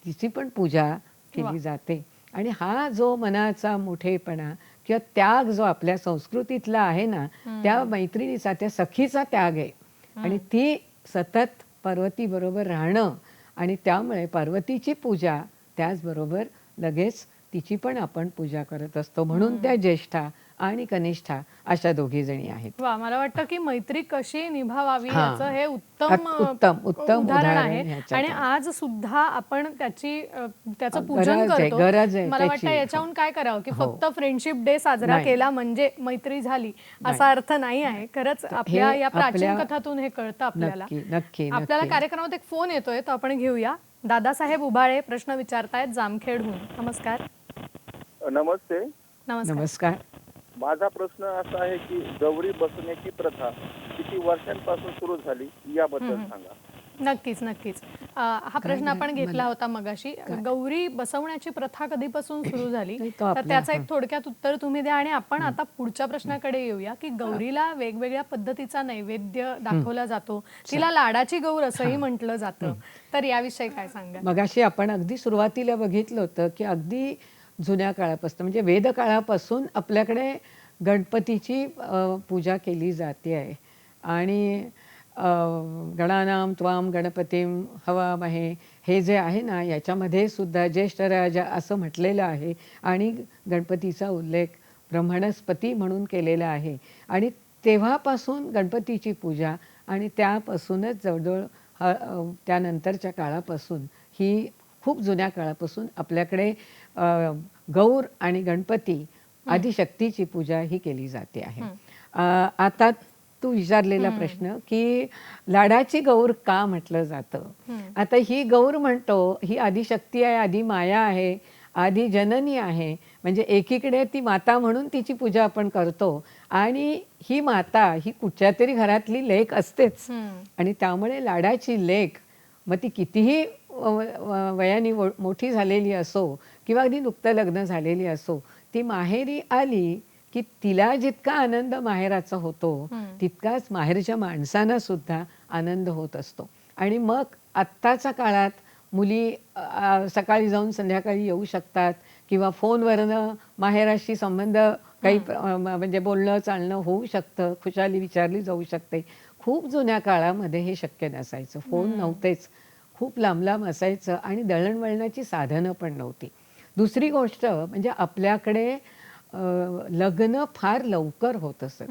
Speaker 2: तिची पण पूजा केली जाते. आणि हा जो मनाचा मोठेपणा किंवा त्याग जो आपल्या संस्कृतीतला आहे ना, त्या मैत्रिणीचा, त्या सखीचा त्याग आहे. आणि ती सतत पार्वती बरोबर राहणं आणि त्यामुळे पार्वतीची पूजा त्याचबरोबर लगेच तिची पण आपण पूजा करत असतो. म्हणून त्या ज्येष्ठा आणि कनिष्ठा अशा दोघी जणी आहेत.
Speaker 1: वा, मला वाटतं की मैत्री कशी निभावावी
Speaker 2: हां.
Speaker 1: याचं हे उत्तम
Speaker 2: उत्तम
Speaker 1: उदाहरण
Speaker 2: उदाहरण
Speaker 1: आहे.
Speaker 2: ह्याच्यात
Speaker 1: आणि
Speaker 2: आहे.
Speaker 1: आज सुद्धा आपण त्याचं पूजन
Speaker 2: गरज आहे,
Speaker 1: करतो.
Speaker 2: गरज आहे
Speaker 1: मला वाटतं
Speaker 2: त्याची.
Speaker 1: याच्याहून काय करावं की
Speaker 2: हो.
Speaker 1: फक्त फ्रेंडशिप डे साजरा
Speaker 2: नाही.
Speaker 1: केला म्हणजे मैत्री झाली असा अर्थ नाही आहे. खरंच आपल्या या प्राचीन
Speaker 2: आपल्या-
Speaker 1: कथातून हे कळतं आपल्याला.
Speaker 2: नक्की नक्की
Speaker 1: आपल्याला
Speaker 2: नक्की.
Speaker 1: कार्यक्रमात एक फोन येतोय, तो आपण घेऊया. दादासाहेब उबाळे प्रश्न विचारतायत जामखेडहून. नमस्कार.
Speaker 6: नमस्ते.
Speaker 1: नमस्कार.
Speaker 2: नमस्कार.
Speaker 6: माझा प्रश्न असा आहे की गौरी बसवण्याची प्रथा किती वर्षांपासून सुरू झाली याबद्दल सांगा.
Speaker 1: नक्कीच नक्कीच. हा प्रश्न आपण घेतला होता मगाशी. गौरी बसवण्याची प्रथा कधीपासून सुरू झाली,
Speaker 2: नाही, तो
Speaker 1: तर
Speaker 2: आपला-
Speaker 1: त्याचं एक थोडक्यात उत्तर तुम्ही द्या. आणि आपण आता पुढच्या प्रश्नाकडे येऊया की गौरीला वेगवेगळ्या पद्धतीचा नैवेद्य दाखवला जातो, तिला लाडाची गौर असंही म्हटलं जातं. तर याविषयी काय सांगा?
Speaker 2: मगाशी आपण अगदी सुरुवातीला बघितलं होतं की अगदी जुन्या काळापासून म्हणजे वेद काळापासून आपल्याकडे गणपतीची पूजा केली जाते आहे. आणि गणानाम त्वाम गणपतीम हवामहे हे जे आहे ना, याच्यामध्ये सुद्धा ज्येष्ठ राजा असं म्हटलेलं आहे आणि गणपतीचा उल्लेख ब्रह्मणस्पती म्हणून केलेला आहे. आणि तेव्हापासून गणपतीची पूजा आणि त्यापासूनच जवळजवळ त्यानंतरच्या काळापासून ही खूप जुन्या काळापासून आपल्याकडे गौर आणि गणपती आदिशक्तीची पूजा ही केली जाते आहे. आता तू विचारलेला प्रश्न की लाडाची गौर का म्हटलं जातं. आता ही गौर म्हणतो ही आदिशक्ती आहे, आदि माया आहे, आदि जननी आहे. म्हणजे एकीकडे ती माता म्हणून तिची पूजा आपण करतो आणि ही माता ही कुठच्या तरी घरातली लेक असतेच. आणि त्यामुळे लाडाची लेक मग ती कितीही वयाने मोठी झालेली असो किंवा अगदी नुकतं लग्न झालेली असो, ती माहेरी आली की तिला जितका आनंद माहेराचा होतो तितकाच माहेरच्या माणसांना सुद्धा आनंद होत असतो. आणि मग आत्ताच्या काळात मुली सकाळी जाऊन संध्याकाळी येऊ शकतात किंवा फोनवरनं माहेराशी संबंध काही म्हणजे बोलणं चालणं होऊ शकतं, खुशाली विचारली जाऊ शकते. खूप जुन्या काळामध्ये हे शक्य नसायचं. फोन नव्हतेच, खूप लांब लांब असायचं आणि दळणवळणाची साधनं पण नव्हती. दुसरी गोष्ट म्हणजे आपल्याकडे लग्न फार लवकर होत असत.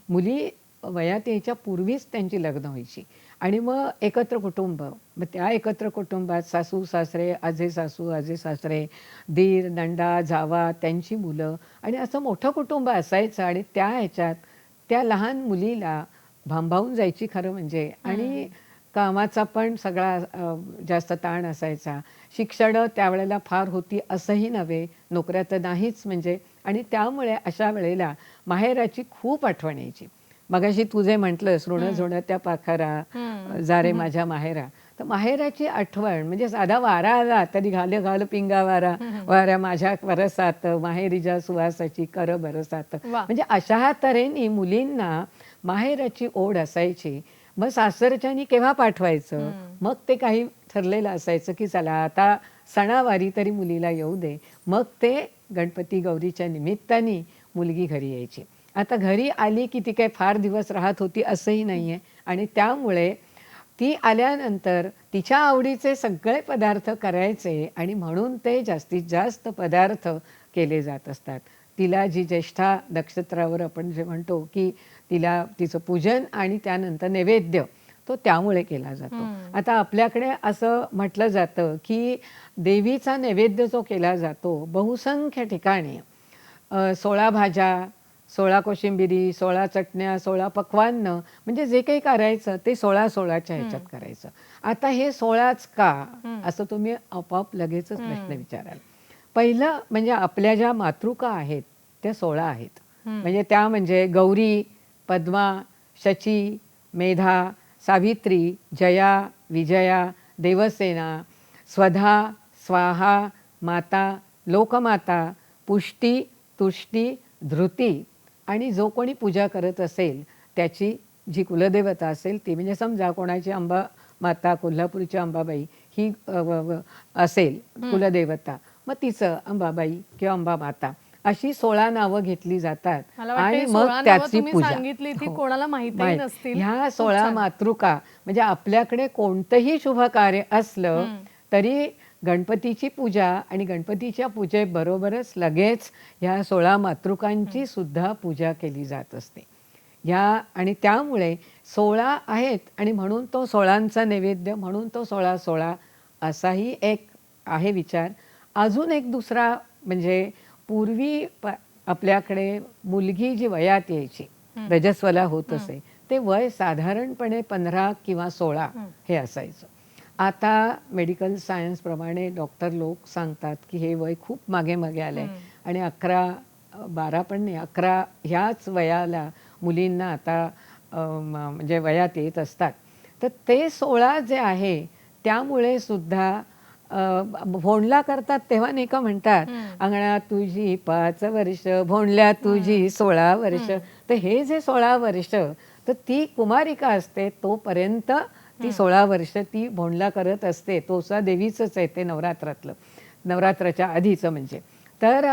Speaker 2: मुली वयात यायच्या पूर्वीच त्यांची लग्न व्हायची आणि मग एकत्र कुटुंब, मग त्या एकत्र कुटुंबात सासू सासरे, आजे सासू आजे सासरे, दीर नंदा जावा, त्यांची मुलं आणि असं मोठं कुटुंब असायचं. आणि त्या ह्याच्यात त्या लहान मुलीला भांबावून जायची खरं म्हणजे. आणि कामाचा पण सगळा जास्त ताण असायचा. शिक्षणं त्यावेळेला फार होती असंही नव्हे, नोकऱ्या तर नाहीच म्हणजे. आणि त्यामुळे अशा वेळेला माहेराची खूप आठवण यायची. मगाशी तू जे म्हटलंस ऋण झोण त्या पाखरा जा रे माझ्या माहेरा, तर माहेराची आठवण म्हणजे साधा वारा आला तरी घाल घाल पिंगा वारा, वाऱ्या माझ्या वरसात माहेरीच्या सुवासाची कर बरसात. म्हणजे अशा तऱ्हेने मुलींना माहेराची ओढ असायची. मग सासरच्यानी केव्हा पाठवायचं, मग ते काही ठरलेलं असायचं की चला आता सणावारी तरी मुलीला येऊ दे. मग ते गणपती गौरीच्या निमित्ताने मुलगी घरी यायची. आता घरी आली की ती काही फार दिवस राहत होती असंही नाही आहे. आणि त्यामुळे ती आल्यानंतर तिच्या आवडीचे सगळे पदार्थ करायचे आणि म्हणून ते जास्तीत जास्त पदार्थ केले जात असतात. तिला जी ज्येष्ठा नक्षत्रावर आपण जे म्हणतो की तिला तिचं पूजन आणि त्यानंतर नैवेद्य तो त्यामुळे केला जातो. आता आपल्याकडे असं म्हटलं जातं की देवीचा नैवेद्य जो केला जातो बहुसंख्य ठिकाणी 16 भाज्या 16 कोशिंबिरी, 16 चटण्या, 16 पक्वान्न, म्हणजे जे काही करायचं ते 16-16च्या ह्याच्यात करायचं. आता हे 16च का असं तुम्ही आपोआप लगेचच प्रश्न विचाराल. पहिलं म्हणजे आपल्या ज्या मातृका आहेत त्या 16 आहेत. म्हणजे त्या म्हणजे गौरी, पद्मा, शची, मेधा, सावित्री, जया, विजया, देवसेना, स्वधा, स्वाहा, माता, लोकमाता, पुष्टी, तुष्टी, धृती, आणि जो कोणी पूजा करत असेल त्याची जी कुलदेवता असेल ती, म्हणजे समजा कोणाची अंबा माता, कोल्हापूरची अंबाबाई ही असेल कुलदेवता, मग तिचं अंबाबाई किंवा अंबा माता अशी 16 नावं घेतली जातात
Speaker 1: मला वाटतं
Speaker 2: आणि
Speaker 1: ही
Speaker 2: मग
Speaker 1: 16 नावं
Speaker 2: त्याची
Speaker 1: तुम्ही
Speaker 2: पूजा.
Speaker 1: सांगितली ती
Speaker 2: हो.
Speaker 1: कोणाला माहितही
Speaker 2: माहित.
Speaker 1: नसतील.
Speaker 2: ह्या
Speaker 1: खूप
Speaker 2: 16
Speaker 1: छान.
Speaker 2: मातृका म्हणजे आपल्याकडे कोणतंही शुभ कार्य असलं तरी गणपतीची पूजा आणि गणपतीच्या पूजेबरोबरच लगेच ह्या 16 मातृकांची सुद्धा पूजा केली जात असते. आणि त्यामुळे 16 आहेत आणि म्हणून तो 16चा नैवेद्य, म्हणून तो 16-16 असाही एक आहे विचार. अजून एक दुसरा म्हणजे पूर्वी आपल्याकडे मुलगी जी वयात यायची, रजस्वला होत असे, ते वय साधारणपणे 15 किंवा 16 हे असायचं. आता मेडिकल सायन्स प्रमाणे डॉक्टर लोक सांगतात की हे वय खूप मागे मागे आलंय आणि 11-12 पण नाही, 11 ह्याच वयाला मुलींना आता म्हणजे वयात येत असतात. तर ते 16 जे आहे त्यामुळे सुद्धा भोंडला करतात तेव्हा नाही का म्हणतात, अंगणात तुझी 5 वर्ष, भोंडल्या तुझी 16 वर्ष. तर हे जे 16 वर्ष, तर ती कुमारिका असते तोपर्यंत ती 16 वर्ष ती भोंडला करत असते. तोसा देवीचंच आहे ते नवरात्रातलं, नवरात्राच्या आधीचं म्हणजे. तर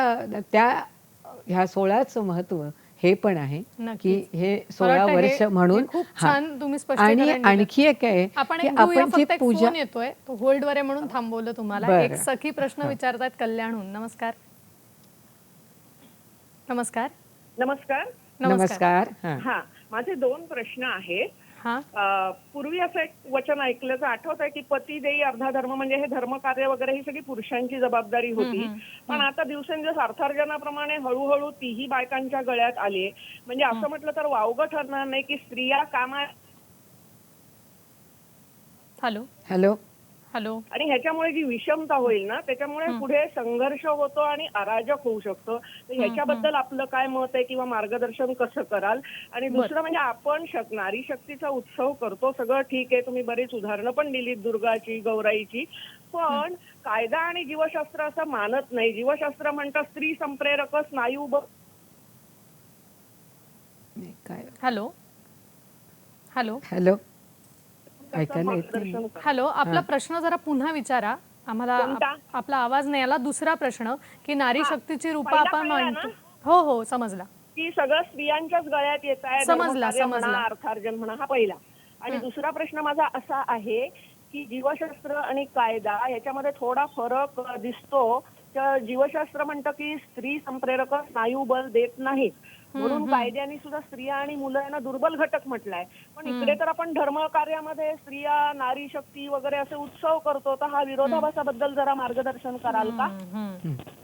Speaker 2: ह्या 16चं महत्त्व हे पण आहे की हे 16
Speaker 1: मला वाटतं
Speaker 2: वर्ष म्हणून.
Speaker 1: खूप
Speaker 2: हां.
Speaker 1: छान तुम्ही
Speaker 2: आणि
Speaker 1: स्पष्टीकरण दिलं.
Speaker 2: आणखी एक आहे
Speaker 1: आपण
Speaker 2: की
Speaker 1: एक घेऊया,
Speaker 2: आपण जी
Speaker 1: फक्त एक
Speaker 2: पूजा.
Speaker 1: फोन येतोय, तो होल्डवर आहे म्हणून थांबवलं तुम्हाला.
Speaker 2: बरं.
Speaker 1: एक सखी प्रश्न विचारतात कल्याणहून. नमस्कार. नमस्कार.
Speaker 7: नमस्कार.
Speaker 2: नमस्कार. हां.
Speaker 7: हा, माझे 2 प्रश्न आहेत.
Speaker 1: हा.
Speaker 7: पूर्वी असं एक वचन ऐकलं आठवत आहे की पती देई अर्धा धर्म, म्हणजे हे धर्मकार्य वगैरे ही सगळी पुरुषांची जबाबदारी होती. पण आता दिवसेंदिवस अर्थार्जनाप्रमाणे हळूहळू तीही बायकांच्या गळ्यात आली. म्हणजे असं म्हटलं तर वावगं ठरणार नाही की स्त्रिया कामा
Speaker 1: हॅलो
Speaker 2: हॅलो.
Speaker 1: हॅलो.
Speaker 7: आणि ह्याच्यामुळे जी विषमता होईल ना त्याच्यामुळे पुढे संघर्ष होतो आणि अराजक होऊ शकतो. तर ह्याच्याबद्दल आपलं काय मत आहे किंवा मार्गदर्शन कसं कराल? आणि दुसरं म्हणजे आपण नारी शक्तीचा उत्सव करतो, सगळं ठीक आहे, तुम्ही बरीच उदाहरणं पण दिलीत दुर्गाची, गौराईची, पण कायदा आणि जीवशास्त्र असं मानत नाही. जीवशास्त्र म्हणतं स्त्री संप्रेरक स्नायू
Speaker 2: काय.
Speaker 1: हॅलो. हॅलो.
Speaker 2: हॅलो. ऐकायला येत नाही.
Speaker 1: हॅलो. आपला प्रश्न जरा पुन्हा विचारा आम्हाला.
Speaker 7: कोणता?
Speaker 1: आपला आवाज नाही आला. दुसरा प्रश्न की नारी शक्तीची रूपं
Speaker 7: पहिला
Speaker 1: आपण
Speaker 7: कळला
Speaker 1: म्हणतो. हो हो, समजला.
Speaker 7: की सगळं स्त्रियांच्याच गळ्यात येत आहे,
Speaker 1: समजला.
Speaker 7: अर्थार्जन म्हणा, हा पहिला. आणि दुसरा प्रश्न माझा असा आहे की जीवशास्त्र आणि कायदा याच्यामध्ये थोडा फरक दिसतो. जीवशास्त्र म्हणतं की स्त्री संप्रेरक स्नायू बल देत नाहीत, म्हणून कायद्याने सुद्धा स्त्रिया आणि मुलं यांना दुर्बल घटक म्हटलाय. पण इकडे तर आपण धर्म कार्यामध्ये स्त्रिया, नारी शक्ती वगैरे असे उत्सव करतो. तर हा विरोधाभासाबद्दल जरा मार्गदर्शन कराल का?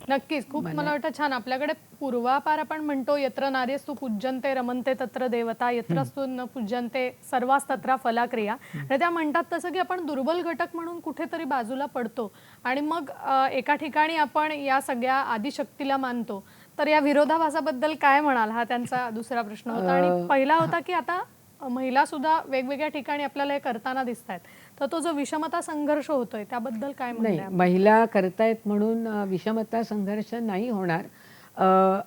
Speaker 1: नक्कीच. खूप मला वाटतं छान. आपल्याकडे पूर्वापार आपण म्हणतो यत्र नार्यस्तु पूज्यन्ते रमन्ते तत्र देवता, यत्रस्तु न पूज्यन्ते सर्वास्तत्र फलाक्रिया. आणि त्या म्हणतात तसं की आपण दुर्बल घटक म्हणून कुठेतरी बाजूला पडतो आणि मग एका ठिकाणी आपण या सगळ्या आदिशक्तीला मानतो. तर या विरोधाभासाबद्दल काय म्हणाल, हा त्यांचा दुसरा प्रश्न होता. आणि पहिला होता की आता महिला सुद्धा वेगवेगळ्या ठिकाणी आपल्याला हे करताना दिसत आहेत, तर तो जो विषमता संघर्ष होतोय त्याबद्दल काय
Speaker 2: नाही,
Speaker 1: म्हणणं?
Speaker 2: महिला करतायत म्हणून विषमता संघर्ष नाही होणार.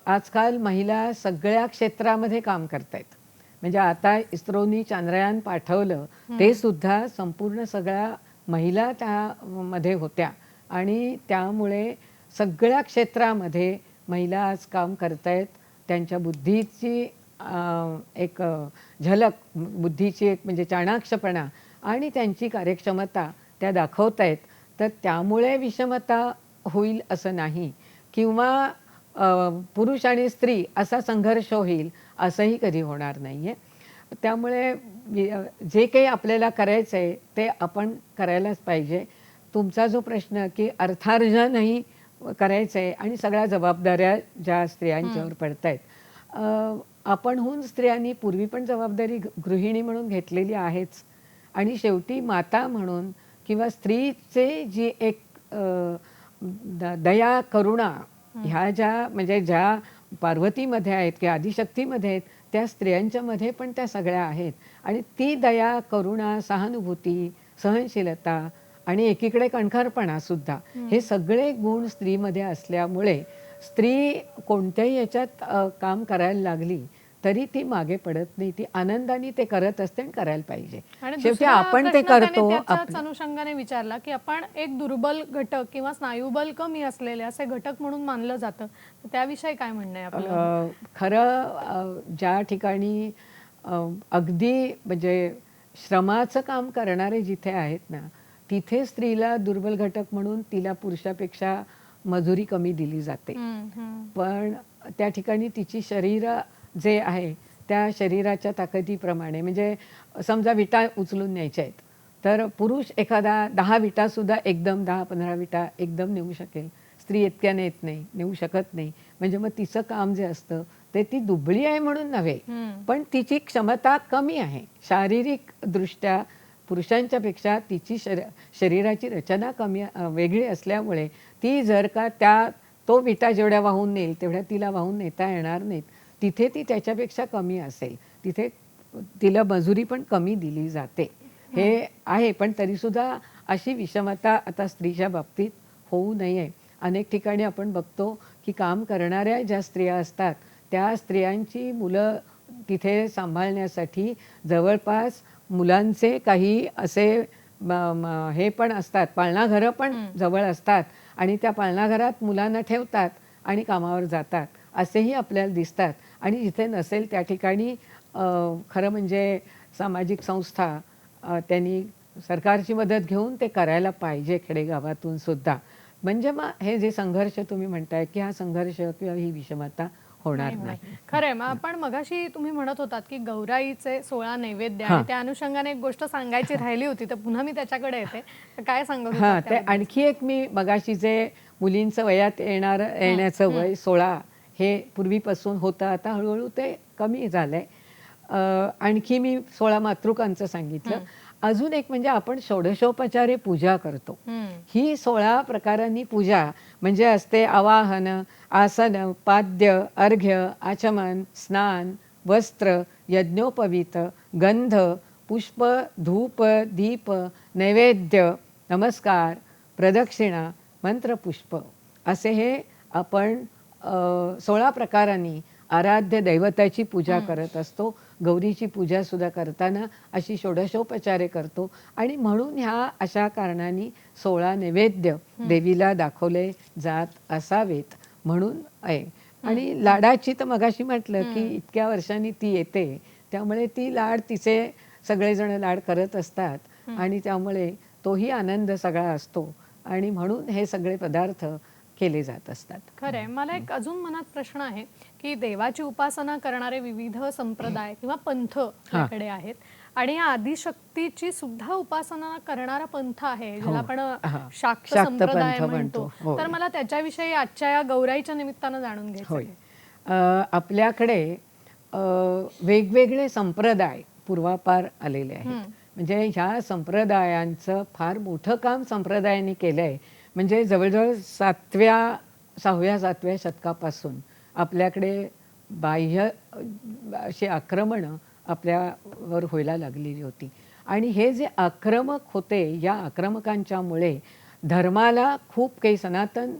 Speaker 2: आजकाल महिला सगळ्या क्षेत्रामध्ये काम करतायत. म्हणजे आता इस्रोनी चांद्रयान पाठवलं ते सुद्धा संपूर्ण सगळ्या महिला त्यामध्ये होत्या आणि त्यामुळे सगळ्या क्षेत्रामध्ये महिला आज काम करतायत. त्यांच्या बुद्धीची एक झलक, बुद्धीची एक म्हणजे चाणाक्षपणा आणि त्यांची कार्यक्षमता त्या दाखवतायत. तर त्यामुळे विषमता होईल असं नाही, किंवा पुरुष आणि स्त्री असा संघर्ष होईल असंही कधी होणार नाही आहे. त्यामुळे जे काही आपल्याला करायचं आहे ते आपण करायलाच पाहिजे. तुमचा जो प्रश्न की अर्थार्जनही करायचं आहे आणि सगळ्या जबाबदाऱ्या ज्या स्त्रियांच्यावर पडत आहेत, आपणहून स्त्रियांनी पूर्वी पण जबाबदारी गृहिणी म्हणून घेतलेली आहेच आणि शेवटी माता म्हणून किंवा स्त्रीचे जी एक दया करुणा ह्या ज्या म्हणजे ज्या पार्वतीमध्ये आहेत किंवा आदिशक्तीमध्ये आहेत त्या स्त्रियांच्यामध्ये पण त्या सगळ्या आहेत आणि ती दया करुणा सहानुभूती सहनशीलता आणि एकीकडे कणखरपणा सुद्धा हे सगळे गुण स्त्रीमध्ये असल्यामुळे स्त्री कोणत्याही याच्यात काम करायला लागली तरी ती मागे पडत नाही, ती आनंदाने ते करत असते आणि करायला पाहिजे.
Speaker 1: आणि
Speaker 2: शेवटी
Speaker 1: दुसरा
Speaker 2: आपण ते
Speaker 1: प्रश्न त्याने
Speaker 2: करतो.
Speaker 1: त्याच्याच अनुषंगाने विचारला की आपण एक दुर्बल घटक किंवा स्नायुबल कमी असलेले असे घटक म्हणून मानलं जातं, तर त्याविषयी काय म्हणणं आहे आपलं?
Speaker 2: खरं ज्या ठिकाणी अगदी म्हणजे श्रमाचं काम करणारे जिथे आहेत ना तिथे स्त्रीला दुर्बल घटक म्हणून तिला पुरुषापेक्षा मजुरी कमी दिली जाते. पण त्या ठिकाणी तिची शरीर जे आहे त्या शरीराच्या ताकदीप्रमाणे म्हणजे समजा विटा उचलून न्यायच्या आहेत तर पुरुष एखादा 10 विटासुद्धा एकदम 10-15 विटा एकदम नेऊ शकेल, स्त्री इतक्या नेत नाही, नेऊ शकत नाही. म्हणजे मग तिचं काम जे असतं ते ती दुबळी आहे म्हणून नव्हे पण तिची क्षमता कमी आहे शारीरिक दृष्ट्या पुरुषांच्या पेक्षा तिची शरीराची रचना कमी वेगळी असल्यामुळे ती जर का तो विटा जेवढ्या वाहून नेईल तेवढ्या तिला वाहून नेता येणार नाहीत. तिथे ती त्याच्यापेक्षा कमी असेल, तिथे तिला मजुरी पण कमी दिली जाते. हे आहे पण तरीसुद्धा अशी विषमता आता स्त्रीच्या बाबतीत होऊ नये. अनेक ठिकाणी आपण बघतो की काम करणाऱ्या ज्या स्त्रिया असतात त्या स्त्रियांची मुलं तिथे सांभाळण्यासाठी जवळपास मुलांचे काही असे हे पण असतात, पाळणाघरं पण जवळ असतात आणि त्या पाळणाघरात मुलांना ठेवतात आणि कामावर जातात असेही आपल्याला दिसतात. आणि जिथे नसेल त्या ठिकाणी खरं म्हणजे सामाजिक संस्था त्यांनी सरकारची मदत घेऊन ते करायला पाहिजे खेडेगावातून सुद्धा. म्हणजे मग हे जे संघर्ष तुम्ही म्हणताय की हा संघर्ष किंवा ही विषमता होणार नाही.
Speaker 1: खरंय. मग आपण मगाशी तुम्ही म्हणत होतात की गौराईचे 16 नैवेद्य आणि त्या अनुषंगाने एक गोष्ट सांगायची राहिली होती तर पुन्हा मी त्याच्याकडे येते. तर काय सांगत होता?
Speaker 2: ते आणखी एक मी मगाशी जे मुलींचं वयात येण्याचं वय 16 हे पूर्वीपासून होतं, आता हळूहळू ते कमी झालंय. आणखी मी 16 मातृकांचं सांगितलं. अजून एक म्हणजे आपण षोडशोपचारे पूजा करतो. ही 16 प्रकारांनी पूजा म्हणजे असते आवाहन, आसन, पाद्य, अर्घ्य, आचमन, स्नान, वस्त्र, यज्ञोपवीत, गंध, पुष्प, धूप, दीप, नैवेद्य, नमस्कार, प्रदक्षिणा, मंत्रपुष्प असे हे आपण 16 प्रकारांनी आराध्य दैवताची पूजा करत असतो. गौरीची पूजा सुद्धा करताना अशी षोडशोपचारे करतो आणि म्हणून ह्या अशा कारणांनी 16 नैवेद्य देवीला दाखवले जात असावेत म्हणून आहे. आणि लाडाची तर मगाशी म्हटलं की इतक्या वर्षांनी ती येते त्यामुळे ती लाड तिचे सगळेजण लाड करत असतात आणि त्यामुळे तोही आनंद सगळा असतो आणि म्हणून हे सगळे पदार्थ केले जात असतात.
Speaker 1: खरंय. मला एक अजून मनात प्रश्न आहे की देवाची उपासना करणारे विविध संप्रदाय किंवा पंथ आपल्याकडे आहेत आणि या आदिशक्तीची सुद्धा उपासना करणारा पंथ आहे ज्याला आपण शाक्त संप्रदाय म्हणतो. तर मला त्याच्याविषयी आजच्या या गौराईच्या निमित्तानं जाणून घ्यायचं आहे.
Speaker 2: आपल्याकडे वेगवेगळे संप्रदाय पूर्वापार आलेले आहेत. म्हणजे ह्या संप्रदायांचं फार मोठं काम संप्रदायांनी केलंय. म्हणजे जवळजवळ 6व्या-7व्या शतकापासून आपल्याकडे बाह्य अशी आक्रमणं आपल्यावर व्हायला लागलेली होती आणि हे जे आक्रमक होते या आक्रमकांच्यामुळे धर्माला खूप काही सनातन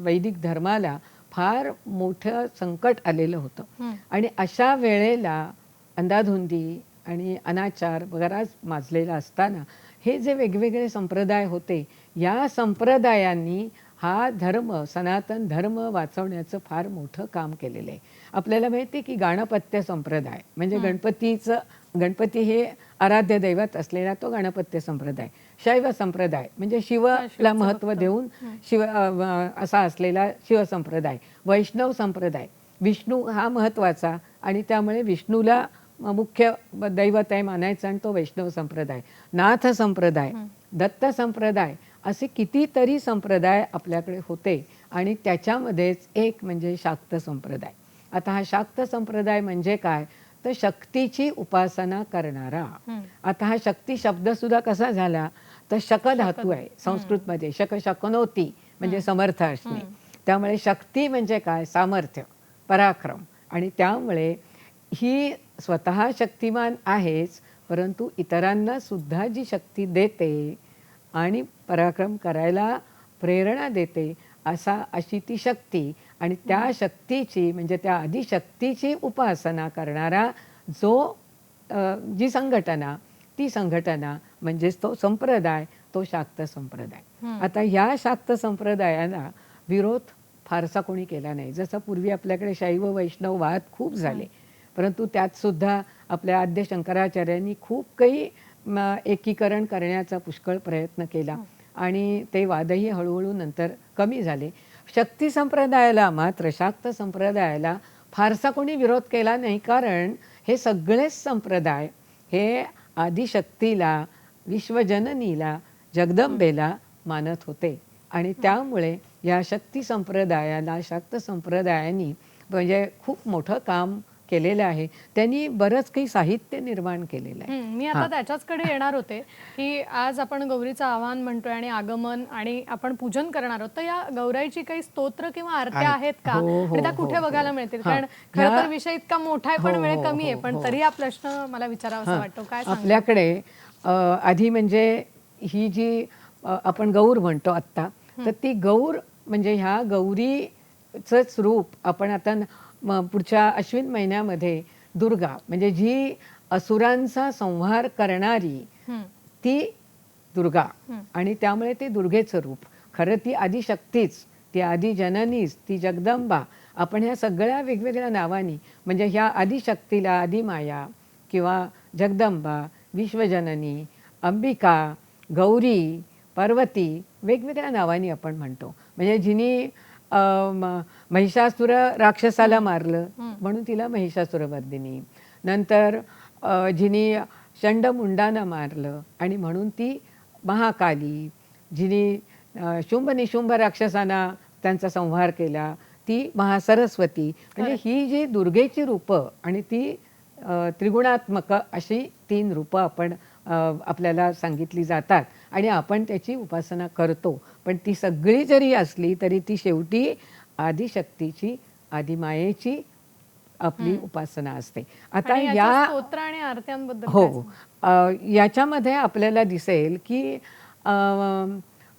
Speaker 2: वैदिक धर्माला फार मोठं संकट आलेलं होतं आणि अशा वेळेला अंधाधुंदी आणि अनाचार बराच माजलेला असताना हे जे वेगवेगळे संप्रदाय होते या संप्रदायांनी हा धर्म सनातन धर्म वाचवण्याचं फार मोठं काम केलेलं आहे. आपल्याला माहिती आहे की गणपत्य संप्रदाय म्हणजे गणपती हे आराध्य दैवत असलेला तो गणपत्य संप्रदाय. शैव संप्रदाय म्हणजे शिवला महत्त्व देऊन शिव असा असलेला शिव संप्रदाय. वैष्णव संप्रदाय विष्णू हा महत्त्वाचा आणि त्यामुळे विष्णूला मुख्य दैवत आहे मानायचं आणि तो वैष्णव संप्रदाय. नाथ संप्रदाय, दत्त संप्रदाय असे कितीतरी संप्रदाय आपल्याकडे होते आणि त्याच्यामध्येच एक म्हणजे शाक्त संप्रदाय. आता हा शाक्त संप्रदाय म्हणजे काय, तर शक्तीची उपासना करणारा. आता हा शक्ती शब्द सुद्धा कसा झाला, तर शक धातू आहे संस्कृतमध्ये, शकनोती म्हणजे समर्थ असणे. त्यामुळे शक्ती म्हणजे काय, सामर्थ्य, पराक्रम. आणि त्यामुळे ही स्वतः शक्तिमान आहेच, परंतु इतरांना सुद्धा जी शक्ती देते आणि पराक्रम करायला प्रेरणा देते, अशी ती शक्ती. आणि त्या शक्तीची म्हणजे त्या आदिशक्तीची उपासना करणारा जी संघटना, ती संघटना म्हणजेच तो संप्रदाय, तो शाक्त संप्रदाय. आता ह्या शाक्त संप्रदायाला विरोध फारसा कोणी केला नाही. जसं पूर्वी आपल्याकडे शैव वैष्णव वाद खूप झाले, परंतु त्यात सुद्धा आपल्या आद्य शंकराचार्यांनी खूप काही एकीकरण करण्याचा पुष्कळ प्रयत्न केला आणि ते वादही हळूहळू नंतर कमी झाले. शक्ती संप्रदायाला मात्र, शाक्त संप्रदायाला फारसा कोणी विरोध केला नाही, कारण हे सगळेच संप्रदाय हे आदिशक्तीला, विश्वजननीला, जगदंबेला मानत होते. आणि त्यामुळे या शक्ती संप्रदायाला, शाक्त संप्रदायाने म्हणजे खूप मोठं काम केलेलं आहे. त्यांनी बरंच काही साहित्य निर्माण केलेलं आहे.
Speaker 1: मी आता त्याच्याचकडे येणार होते की आज आपण गौरीचं आवाहन म्हणतोय आणि आगमन आणि आपण पूजन करणार आहोत, तर या गौराईची काही स्तोत्र किंवा आरत्या आहेत का, आणि त्या कुठे बघायला मिळतील? कारण खरं तर विषय इतका मोठा आहे पण वेळ कमी आहे, पण तरी हा प्रश्न मला विचारावासा वाटतो. काय
Speaker 2: आपल्याकडे आधी म्हणजे ही जी आपण गौर म्हणतो आत्ता, तर ती गौर म्हणजे ह्या गौरीचंच रूप आपण आता पुढच्या अश्विन महिन्यामध्ये दुर्गा म्हणजे जी असुरांचा संहार करणारी ती दुर्गा, आणि त्यामुळे ते दुर्गेचं रूप. खरं ती आदिशक्तीच, ती आदिजननीच, ती जगदंबा. आपण ह्या सगळ्या वेगवेगळ्या नावानी म्हणजे ह्या आदिशक्तीला आदिमाया किंवा जगदंबा, विश्वजननी, अंबिका, गौरी, पार्वती वेगवेगळ्या नावानी आपण म्हणतो. म्हणजे जिनी महिषासुर राक्षसाला मारलं म्हणून तिला महिषासुरवर्धिनी, नंतर जिनी चंडमुंडांना मारलं आणि म्हणून ती महाकाली, जिनी शुंभ निशुंभ राक्षसांना त्यांचा संहार केला ती महासरस्वती. म्हणजे ही जी दुर्गेची रूपं आणि ती त्रिगुणात्मक अशी 3 रूपं आपण आपल्याला सांगितली जातात आणि आपण त्याची उपासना करतो. पण ती सगळी जरी असली तरी ती शेवटी आदिशक्तीची, आदिमायेची आपली उपासना असते. आता या
Speaker 1: स्तोत्र आणि आरत्यांबद्दल
Speaker 2: हो, याच्यामध्ये आपल्याला दिसेल की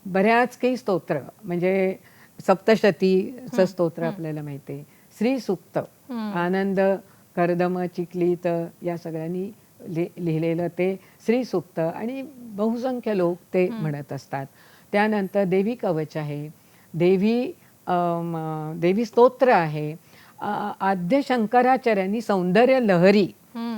Speaker 2: बऱ्याच काही स्तोत्र म्हणजे सप्तशतीचं स्तोत्र आपल्याला माहिती आहे, श्री सूक्त, आनंद कर्दम चिखलीत या सगळ्यांनी लिहिलेलं ते श्री सूक्त आणि बहुसंख्य लोक ते म्हणत असतात. त्यानंतर देवी कवच आहे, देवी स्तोत्र आहे. आद्य शंकराचार्यांनी सौंदर्य लहरी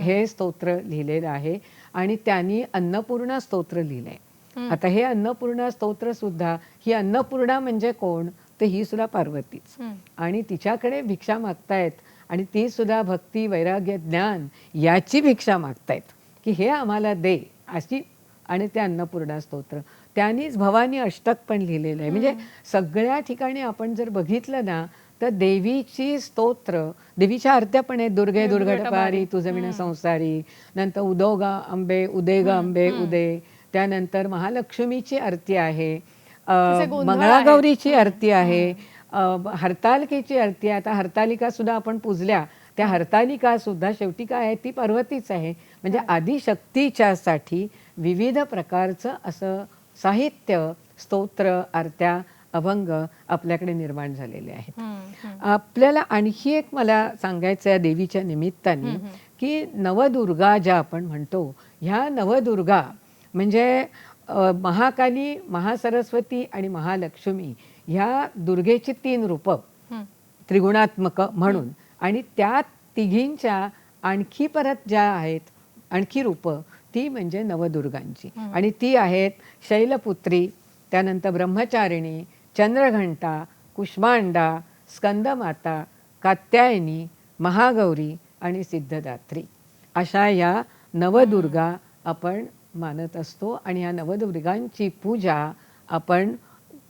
Speaker 2: हे स्तोत्र लिहिलेलं आहे आणि त्यांनी अन्नपूर्णा स्तोत्र लिहिलंय. आता हे अन्नपूर्णा स्तोत्र सुद्धा, ही अन्नपूर्णा म्हणजे कोण, तर ही सुद्धा पार्वतीच आणि तिच्याकडे भिक्षा मागतायत आणि ती सुद्धा भक्ती, वैराग्य, ज्ञान याची भिक्षा मागतायत की हे आम्हाला दे अशी. आणि ते अन्नपूर्णा स्तोत्र त्यांनीच भवानी अष्टक पण लिहिलेलं आहे. म्हणजे सगळ्या ठिकाणी आपण जर बघितलं ना तर देवीची स्तोत्र, देवीच्या आरत्या पण आहेत. दुर्गे दुर्घटपारी तुझ विण संसारी, नंतर उदो ग अंबे उदे ग अंबे उदे, त्यानंतर महालक्ष्मीची आरती आहे, मंगळागौरीची आरती आहे, हरतालिकेची आरती आहे. आता हरतालिका सुद्धा आपण पूजल्या, त्या हरतालिका सुद्धा शेवटी काय आहे, ती पार्वतीच आहे. म्हणजे आदिशक्तीच्या साठी विविध प्रकारचं असं साहित्य, स्तोत्र, आरत्या, अभंग आपल्याकडे निर्माण झालेले आहेत. आपल्याला आणखी एक मला सांगायचं आहे देवीच्या निमित्ताने की नवदुर्गा ज्या आपण म्हणतो, ह्या नवदुर्गा म्हणजे महाकाली, महासरस्वती आणि महालक्ष्मी ह्या दुर्गेची 3 रूपं त्रिगुणात्मक म्हणून. आणि त्या तिघींच्या आणखी परत ज्या आहेत आणखी रूपं, ती म्हणजे नवदुर्गांची. आणि ती आहेत शैलपुत्री, त्यानंतर ब्रह्मचारिणी, चंद्रघंटा, कुष्मांडा, स्कंदमाता, कात्यायनी, महागौरी आणि सिद्धदात्री. अशा या नवदुर्गा आपण मानत असतो आणि या नवदुर्गांची पूजा आपण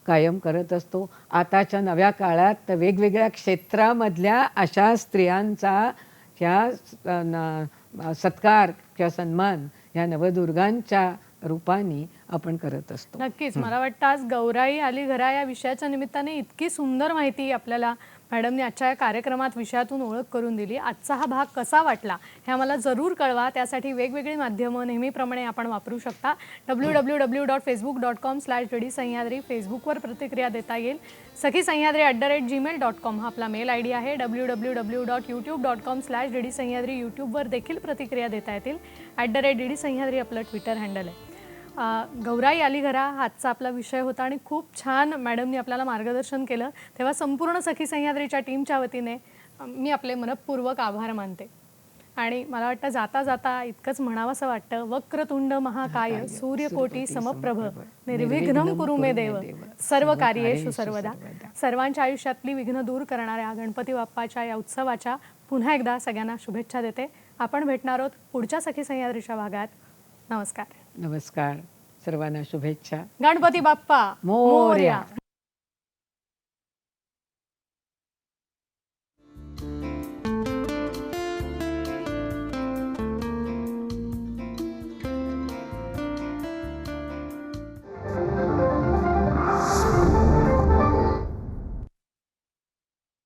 Speaker 2: कायम करत असतो. आताच्या नव्या काळात वेगवेगळ्या क्षेत्रामधल्या अशा स्त्रियांचा सत्कार किंवा सन्मान ह्या नवदुर्गांच्या रूपाने आपण करत असतो.
Speaker 1: नक्कीच. मला वाटतं आज गौराई आली घरा या विषयाच्या निमित्ताने इतकी सुंदर माहिती आपल्याला मॅडमने आजच्या या कार्यक्रमात विषयातून ओळख करून दिली. आजचा हा भाग कसा वाटला हे आम्हाला जरूर कळवा. त्यासाठी वेगवेगळी माध्यमं नेहमीप्रमाणे आपण वापरू शकता. www.facebook.com/dd सह्याद्री फेसबुकवर प्रतिक्रिया देता येईल. सखी सह्याद्री @gmail.com हा आपला मेल ID आहे. www.youtube.com/dd सह्याद्री यूट्यूबवर देखील प्रतिक्रिया देता येतील. @dd सह्याद्री आपलं ट्विटर हँडल आहे. गौराई आली घरा हा आजचा आपला विषय होता आणि खूप छान मॅडमनी आपल्याला मार्गदर्शन केलं. तेव्हा संपूर्ण सखी सह्याद्रीच्या टीमच्या वतीने मी आपले मनपूर्वक आभार मानते. आणि मला वाटतं जाता जाता इतकंच म्हणावंसं वाटतं, वक्रतुंड महाकाय सूर्यकोटी समप्रभ निर्विघ्नं कुरु मे देव सर्व कार्येषु सर्वदा. सर्वांच्या आयुष्यातली विघ्न दूर करणाऱ्या गणपती बाप्पाच्या या उत्सवाच्या पुन्हा एकदा सगळ्यांना शुभेच्छा देते. आपण भेटणार आहोत पुढच्या सखी सह्याद्रीच्या भागात. नमस्कार.
Speaker 2: नमस्कार. सर्वांना शुभेच्छा.
Speaker 1: गणपती बाप्पा
Speaker 2: मोरया.